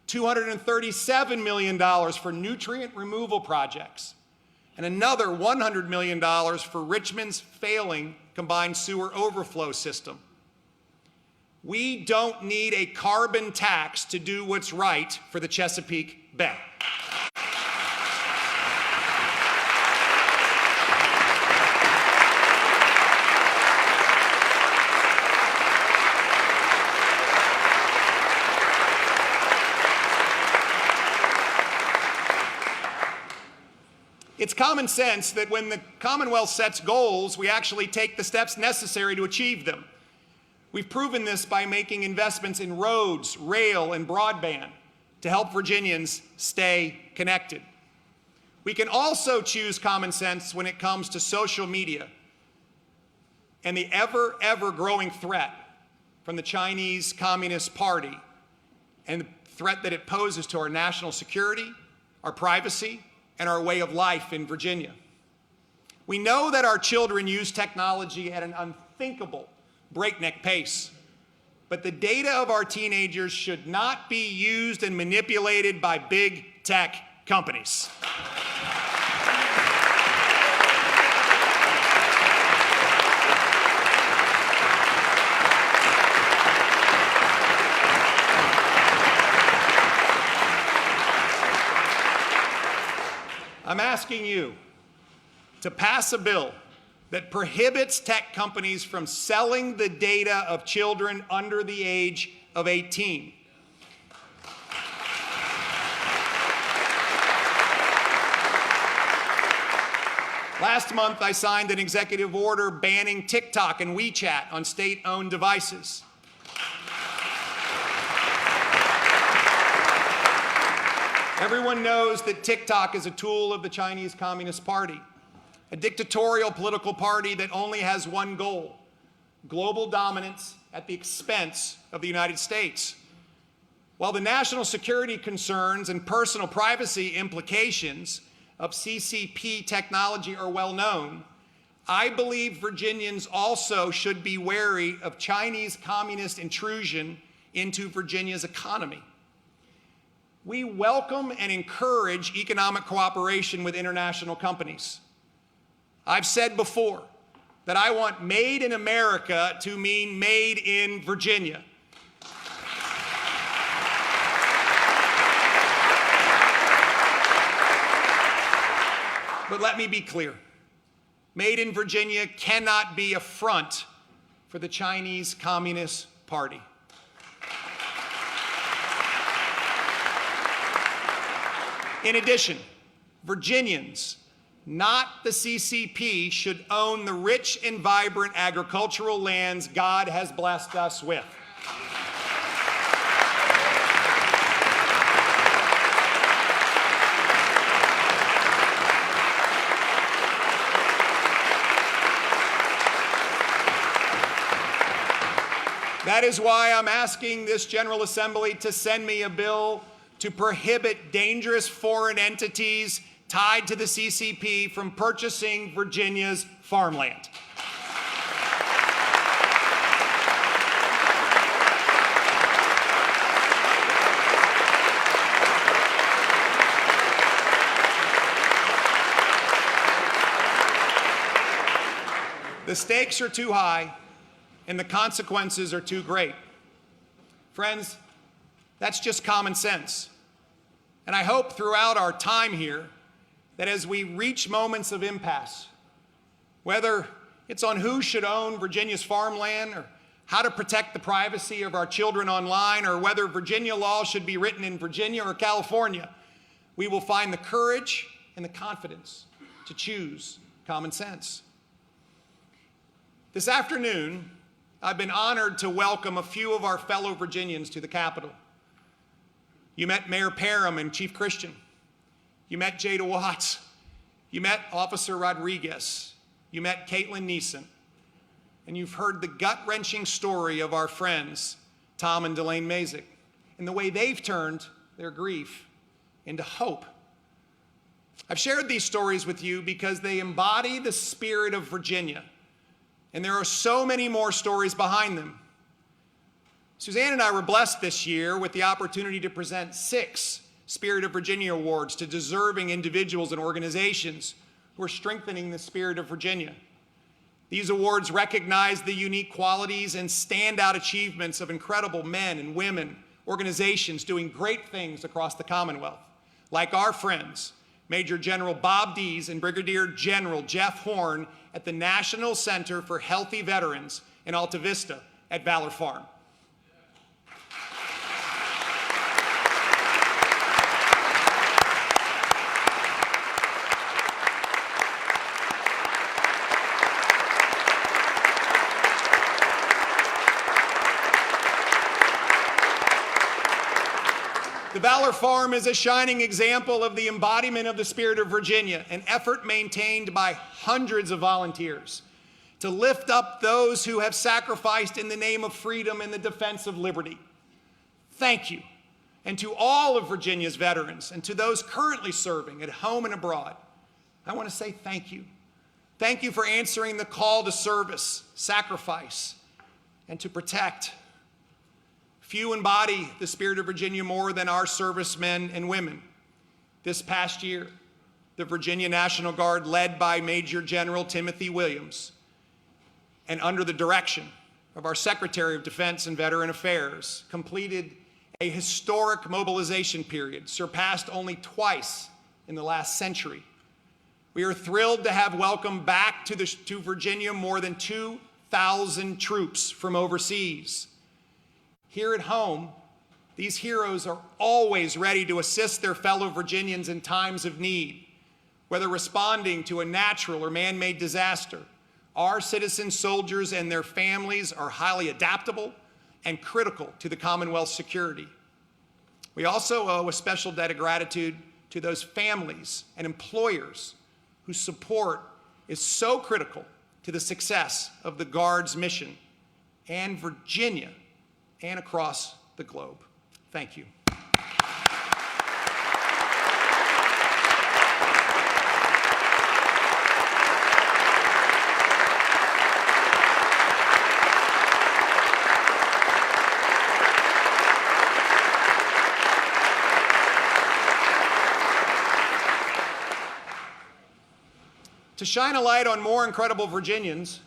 $237 million for nutrient removal projects, and another $100 million for Richmond's failing combined sewer overflow system. We don't need a carbon tax to do what's right for the Chesapeake Bay. It's common sense that when the Commonwealth sets goals, we actually take the steps necessary to achieve them. We've proven this by making investments in roads, rail, and broadband to help Virginians stay connected. We can also choose common sense when it comes to social media and the ever growing threat from the Chinese Communist Party and the threat that it poses to our national security, our privacy, and our way of life in Virginia. We know that our children use technology at an unthinkable breakneck pace, but the data of our teenagers should not be used and manipulated by big tech companies. I'm asking you to pass a bill that prohibits tech companies from selling the data of children under the age of 18. Last month, I signed an executive order banning TikTok and WeChat on state-owned devices. Everyone knows that TikTok is a tool of the Chinese Communist Party, a dictatorial political party that only has one goal: global dominance at the expense of the United States. While the national security concerns and personal privacy implications of CCP technology are well known, I believe Virginians also should be wary of Chinese communist intrusion into Virginia's economy. We welcome and encourage economic cooperation with international companies. I've said before that I want made in America to mean made in Virginia. But let me be clear. Made in Virginia cannot be a front for the Chinese Communist Party. In addition, Virginians, not the CCP, should own the rich and vibrant agricultural lands God has blessed us with. That is why I'm asking this General Assembly to send me a bill to prohibit dangerous foreign entities tied to the CCP from purchasing Virginia's farmland. The stakes are too high and the consequences are too great. Friends, that's just common sense. And I hope throughout our time here that as we reach moments of impasse, whether it's on who should own Virginia's farmland or how to protect the privacy of our children online or whether Virginia law should be written in Virginia or California, we will find the courage and the confidence to choose common sense. This afternoon, I've been honored to welcome a few of our fellow Virginians to the Capitol. You met Mayor Parham and Chief Christian. You met Jada Watts. You met Officer Rodriguez. You met Caitlin Neeson. And you've heard the gut-wrenching story of our friends, Tom and Delane Mazik, and the way they've turned their grief into hope. I've shared these stories with you because they embody the spirit of Virginia, and there are so many more stories behind them. Suzanne and I were blessed this year with the opportunity to present 6 Spirit of Virginia Awards to deserving individuals and organizations who are strengthening the spirit of Virginia. These awards recognize the unique qualities and standout achievements of incredible men and women, organizations doing great things across the Commonwealth, like our friends, Major General Bob Dees and Brigadier General Jeff Horn at the National Center for Healthy Veterans in Alta Vista at Valor Farm. The Valor Farm is a shining example of the embodiment of the spirit of Virginia, an effort maintained by hundreds of volunteers to lift up those who have sacrificed in the name of freedom and the defense of liberty. Thank you. And to all of Virginia's veterans and to those currently serving at home and abroad, I want to say thank you. Thank you for answering the call to service, sacrifice, and to protect. Few embody the spirit of Virginia more than our servicemen and women. This past year, the Virginia National Guard, led by Major General Timothy Williams, and under the direction of our Secretary of Defense and Veteran Affairs, completed a historic mobilization period, surpassed only twice in the last century. We are thrilled to have welcomed back to Virginia more than 2,000 troops from overseas. Here at home, these heroes are always ready to assist their fellow Virginians in times of need, whether responding to a natural or man-made disaster. Our citizen soldiers and their families are highly adaptable and critical to the Commonwealth's security. We also owe a special debt of gratitude to those families and employers whose support is so critical to the success of the Guard's mission and Virginia and across the globe. Thank you. To shine a light on more incredible Virginians,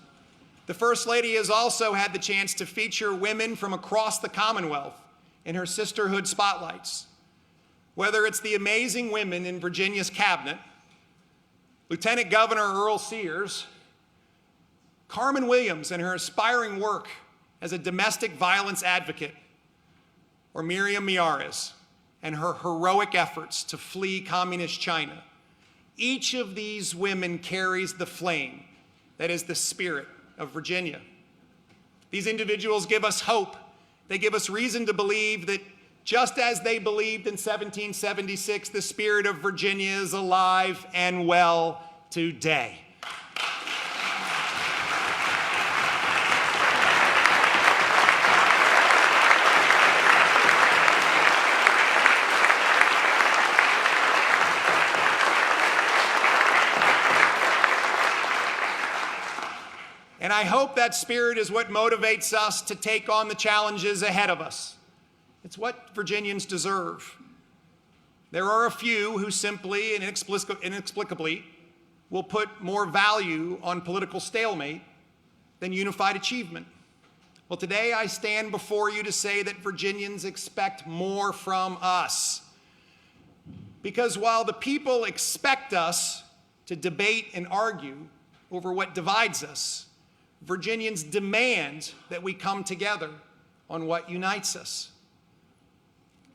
the First Lady has also had the chance to feature women from across the Commonwealth in her sisterhood spotlights. Whether it's the amazing women in Virginia's cabinet, Lieutenant Governor Earl Sears, Carmen Williams and her aspiring work as a domestic violence advocate, or Miriam Miyares and her heroic efforts to flee communist China. Each of these women carries the flame that is the spirit of Virginia. These individuals give us hope. They give us reason to believe that just as they believed in 1776, the spirit of Virginia is alive and well today. And I hope that spirit is what motivates us to take on the challenges ahead of us. It's what Virginians deserve. There are a few who simply and inexplicably will put more value on political stalemate than unified achievement. Well, today I stand before you to say that Virginians expect more from us. Because while the people expect us to debate and argue over what divides us, Virginians demand that we come together on what unites us.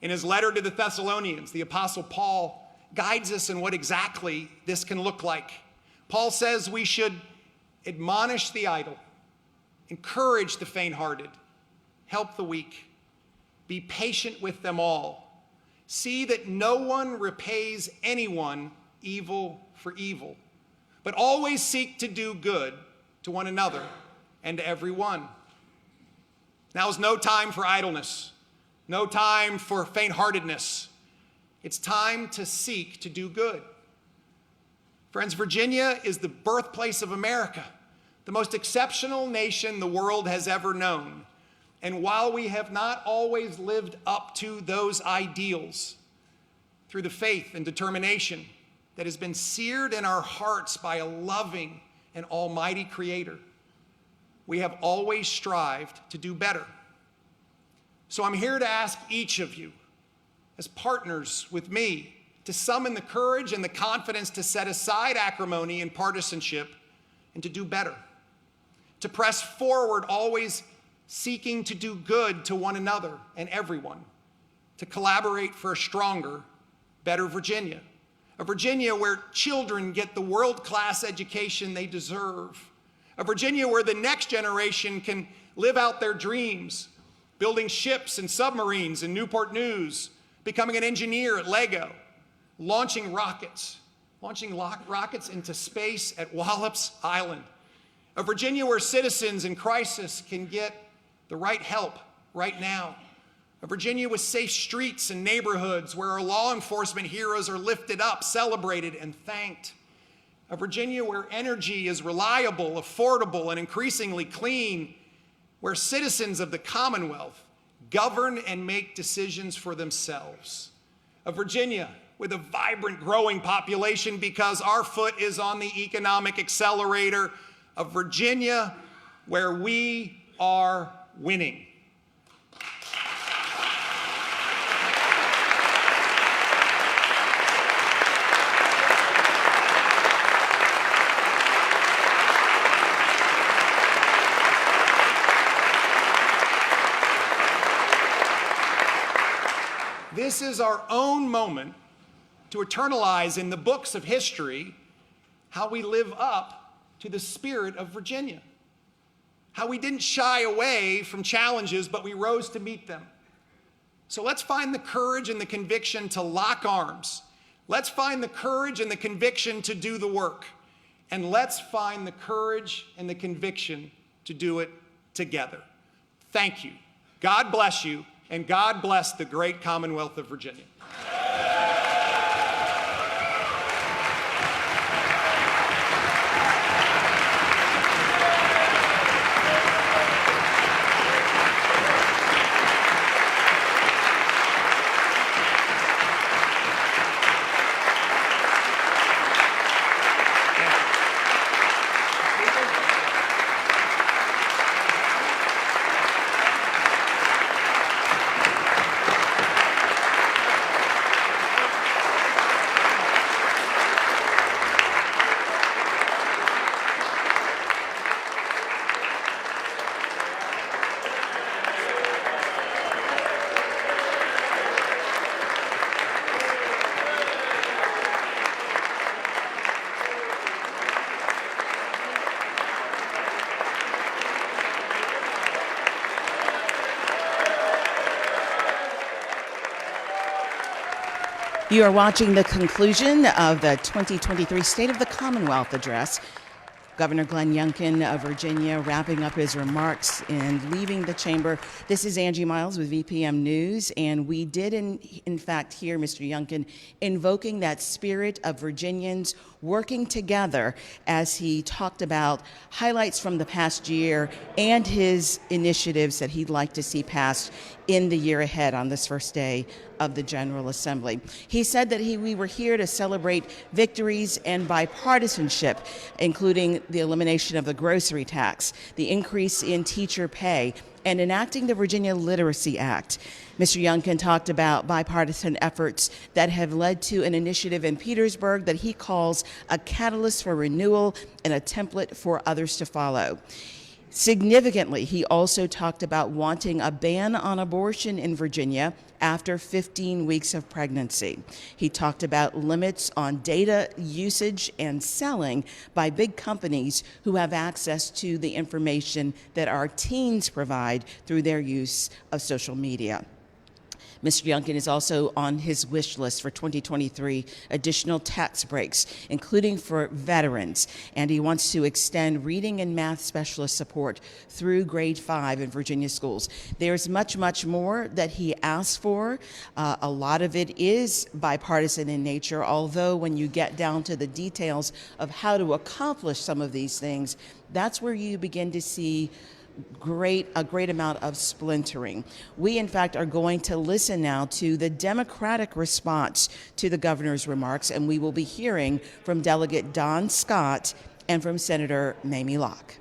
In his letter to the Thessalonians, the Apostle Paul guides us in what exactly this can look like. Paul says we should admonish the idle, encourage the faint-hearted, help the weak, be patient with them all. See that no one repays anyone evil for evil, but always seek to do good to one another and to everyone. Now is no time for idleness, no time for faint-heartedness. It's time to seek to do good. Friends, Virginia is the birthplace of America, the most exceptional nation the world has ever known. And while we have not always lived up to those ideals, through the faith and determination that has been seared in our hearts by a loving and almighty Creator, we have always strived to do better. So I'm here to ask each of you, as partners with me, to summon the courage and the confidence to set aside acrimony and partisanship and to do better, to press forward, always seeking to do good to one another and everyone, to collaborate for a stronger, better Virginia, a Virginia where children get the world-class education they deserve, a Virginia where the next generation can live out their dreams, building ships and submarines in Newport News, becoming an engineer at Lego, launching rockets into space at Wallops Island, a Virginia where citizens in crisis can get the right help right now, a Virginia with safe streets and neighborhoods where our law enforcement heroes are lifted up, celebrated, and thanked, a Virginia where energy is reliable, affordable, and increasingly clean, where citizens of the Commonwealth govern and make decisions for themselves, a Virginia with a vibrant, growing population because our foot is on the economic accelerator, a Virginia where we are winning. This is our own moment to eternalize in the books of history how we live up to the spirit of Virginia, how we didn't shy away from challenges, but we rose to meet them. So let's find the courage and the conviction to lock arms. Let's find the courage and the conviction to do the work. And let's find the courage and the conviction to do it together. Thank you. God bless you. And God bless the great Commonwealth of Virginia. You are watching the conclusion of the 2023 State of the Commonwealth Address. Governor Glenn Youngkin of Virginia wrapping up his remarks and leaving the chamber. This is Angie Miles with VPM News, and we did in fact hear Mr. Youngkin invoking that spirit of Virginians working together as he talked about highlights from the past year and his initiatives that he'd like to see passed in the year ahead on this first day of the General Assembly. He said that we were here to celebrate victories and bipartisanship, including the elimination of the grocery tax, the increase in teacher pay, and enacting the Virginia Literacy Act. Mr. Youngkin talked about bipartisan efforts that have led to an initiative in Petersburg that he calls a catalyst for renewal and a template for others to follow. Significantly, he also talked about wanting a ban on abortion in Virginia after 15 weeks of pregnancy. He talked about limits on data usage and selling by big companies who have access to the information that our teens provide through their use of social media. Mr. Youngkin is also on his wish list for 2023 additional tax breaks, including for veterans, and he wants to extend reading and math specialist support through grade 5 in Virginia schools. There's much, much more that he asked for. A lot of it is bipartisan in nature, although when you get down to the details of how to accomplish some of these things, that's where you begin to see a great amount of splintering. We, in fact, are going to listen now to the Democratic response to the governor's remarks, and we will be hearing from Delegate Don Scott and from Senator Mamie Locke.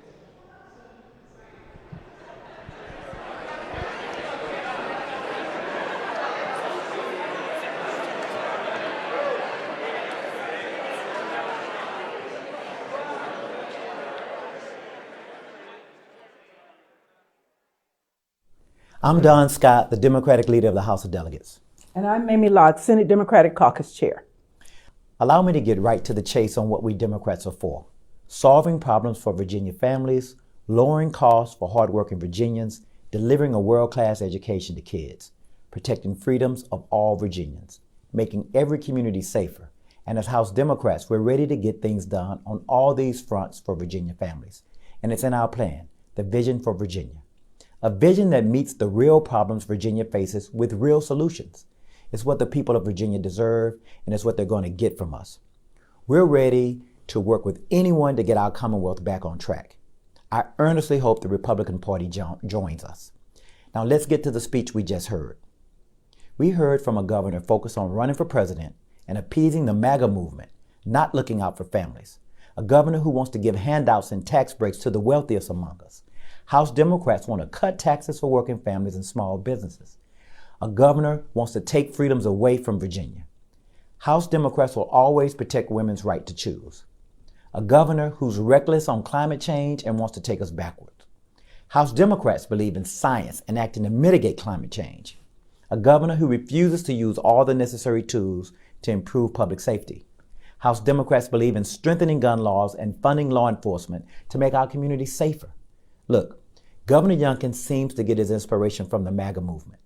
I'm Don Scott, the Democratic leader of the House of Delegates. And I'm Mamie Locke, Senate Democratic Caucus Chair. Allow me to get right to the chase on what we Democrats are for: solving problems for Virginia families, lowering costs for hardworking Virginians, delivering a world-class education to kids, protecting freedoms of all Virginians, making every community safer. And as House Democrats, we're ready to get things done on all these fronts for Virginia families. And it's in our plan, the Vision for Virginia. A vision that meets the real problems Virginia faces with real solutions. It's what the people of Virginia deserve, and it's what they're going to get from us. We're ready to work with anyone to get our Commonwealth back on track. I earnestly hope the Republican Party joins us. Now let's get to the speech we just heard. We heard from a governor focused on running for president and appeasing the MAGA movement, not looking out for families. A governor who wants to give handouts and tax breaks to the wealthiest among us. House Democrats want to cut taxes for working families and small businesses. A governor wants to take freedoms away from Virginia. House Democrats will always protect women's right to choose. A governor who's reckless on climate change and wants to take us backwards. House Democrats believe in science and acting to mitigate climate change. A governor who refuses to use all the necessary tools to improve public safety. House Democrats believe in strengthening gun laws and funding law enforcement to make our communities safer. Look, Governor Youngkin seems to get his inspiration from the MAGA movement.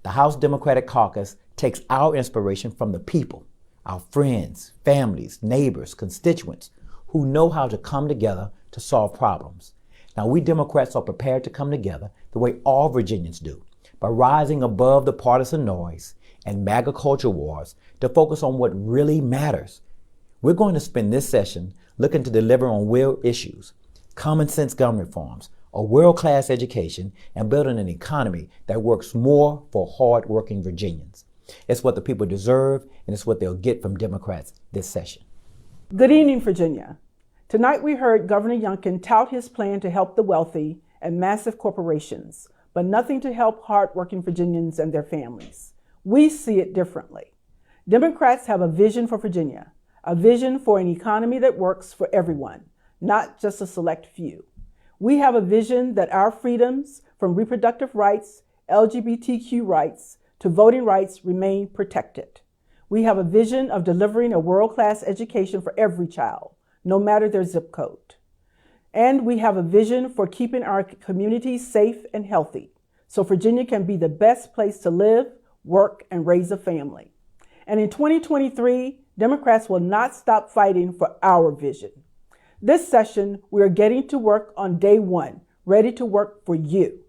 The House Democratic Caucus takes our inspiration from the people, our friends, families, neighbors, constituents, who know how to come together to solve problems. Now, we Democrats are prepared to come together the way all Virginians do, by rising above the partisan noise and MAGA culture wars to focus on what really matters. We're going to spend this session looking to deliver on real issues, common sense gun reforms, a world-class education, and building an economy that works more for hard-working Virginians. It's what the people deserve, and it's what they'll get from Democrats this session. Good evening, Virginia. Tonight we heard Governor Youngkin tout his plan to help the wealthy and massive corporations, but nothing to help hard-working Virginians and their families. We see it differently. Democrats have a vision for Virginia, a vision for an economy that works for everyone, not just a select few. We have a vision that our freedoms, from reproductive rights, LGBTQ rights, to voting rights, remain protected. We have a vision of delivering a world-class education for every child, no matter their zip code. And we have a vision for keeping our communities safe and healthy, so Virginia can be the best place to live, work, and raise a family. And in 2023, Democrats will not stop fighting for our vision. This session, we are getting to work on day one, ready to work for you.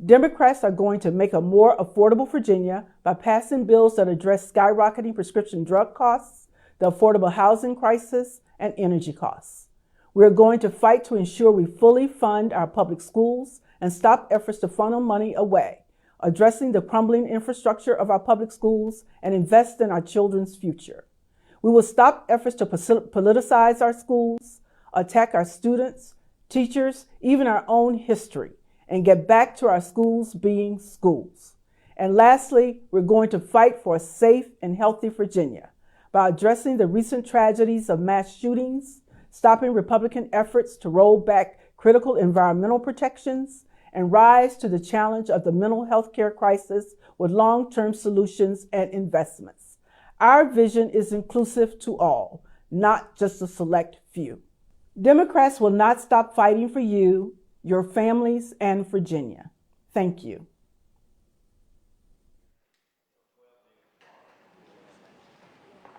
Democrats are going to make a more affordable Virginia by passing bills that address skyrocketing prescription drug costs, the affordable housing crisis, and energy costs. We are going to fight to ensure we fully fund our public schools and stop efforts to funnel money away, addressing the crumbling infrastructure of our public schools and invest in our children's future. We will stop efforts to politicize our schools, attack our students, teachers, even our own history, and get back to our schools being schools. And lastly, we're going to fight for a safe and healthy Virginia by addressing the recent tragedies of mass shootings, stopping Republican efforts to roll back critical environmental protections, and rise to the challenge of the mental health care crisis with long-term solutions and investments. Our vision is inclusive to all, not just a select few. Democrats will not stop fighting for you, your families, and Virginia. Thank you.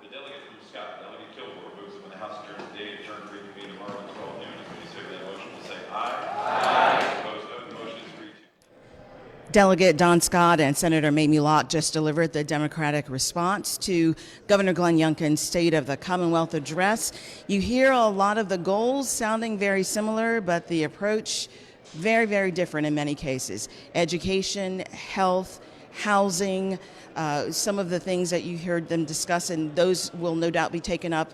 The delegate from Scott, Delegate Kilgore, moves that when the House adjourns today, adjourn to reconvene tomorrow at 12 noon. If you say that motion, to say aye. Aye. Opposed, no. The motion is agreed to. Delegate Don Scott and Senator Mamie Locke just delivered the Democratic response to Governor Glenn Youngkin's State of the Commonwealth address. You hear a lot of the goals sounding very similar, but the approach very, very different in many cases. Education, health, housing, some of the things that you heard them discuss, and those will no doubt be taken up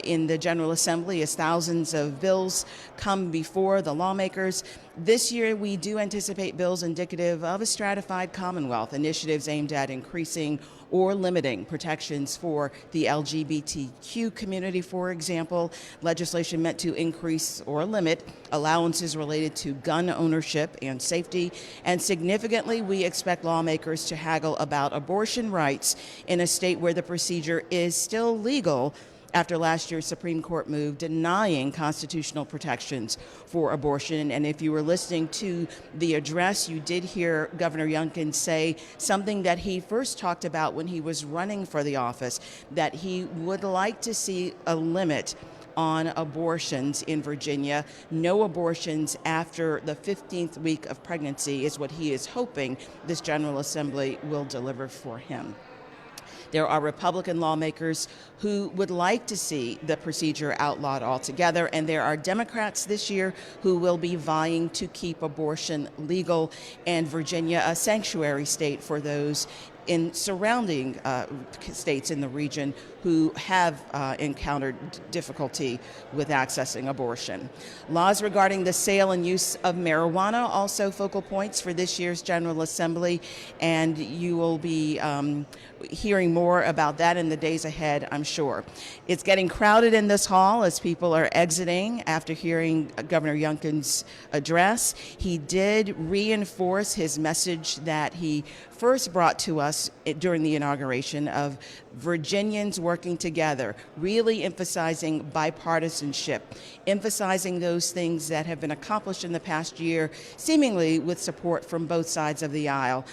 in the General Assembly as thousands of bills come before the lawmakers. This year, we do anticipate bills indicative of a stratified Commonwealth, initiatives aimed at increasing or limiting protections for the LGBTQ community, for example, legislation meant to increase or limit allowances related to gun ownership and safety, and significantly, we expect lawmakers to haggle about abortion rights in a state where the procedure is still legal after last year's Supreme Court move denying constitutional protections for abortion. And if you were listening to the address, you did hear Governor Youngkin say something that he first talked about when he was running for the office, that he would like to see a limit on abortions in Virginia. No abortions after the 15th week of pregnancy is what he is hoping this General Assembly will deliver for him. There are Republican lawmakers who would like to see the procedure outlawed altogether, and there are Democrats this year who will be vying to keep abortion legal, and Virginia a sanctuary state for those in surrounding states in the region who have encountered difficulty with accessing abortion. Laws regarding the sale and use of marijuana also focal points for this year's General Assembly, and you will be hearing more about that in the days ahead, I'm sure. It's getting crowded in this hall as people are exiting after hearing Governor Youngkin's address. He did reinforce his message that he first brought to us during the inauguration of Virginians working together, really emphasizing bipartisanship, emphasizing those things that have been accomplished in the past year, seemingly with support from both sides of the aisle.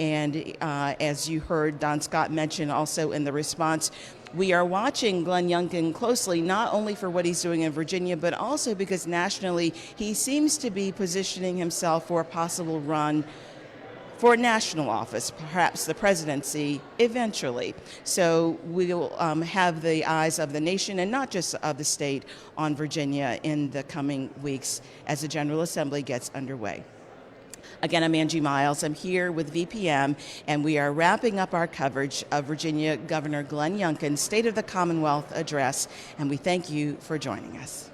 And as you heard Don Scott mention also in the response, we are watching Glenn Youngkin closely, not only for what he's doing in Virginia, but also because nationally he seems to be positioning himself for a possible run for national office, perhaps the presidency eventually. So we'll have the eyes of the nation and not just of the state on Virginia in the coming weeks as the General Assembly gets underway. Again, I'm Angie Miles. I'm here with VPM, and we are wrapping up our coverage of Virginia Governor Glenn Youngkin's State of the Commonwealth address, and we thank you for joining us.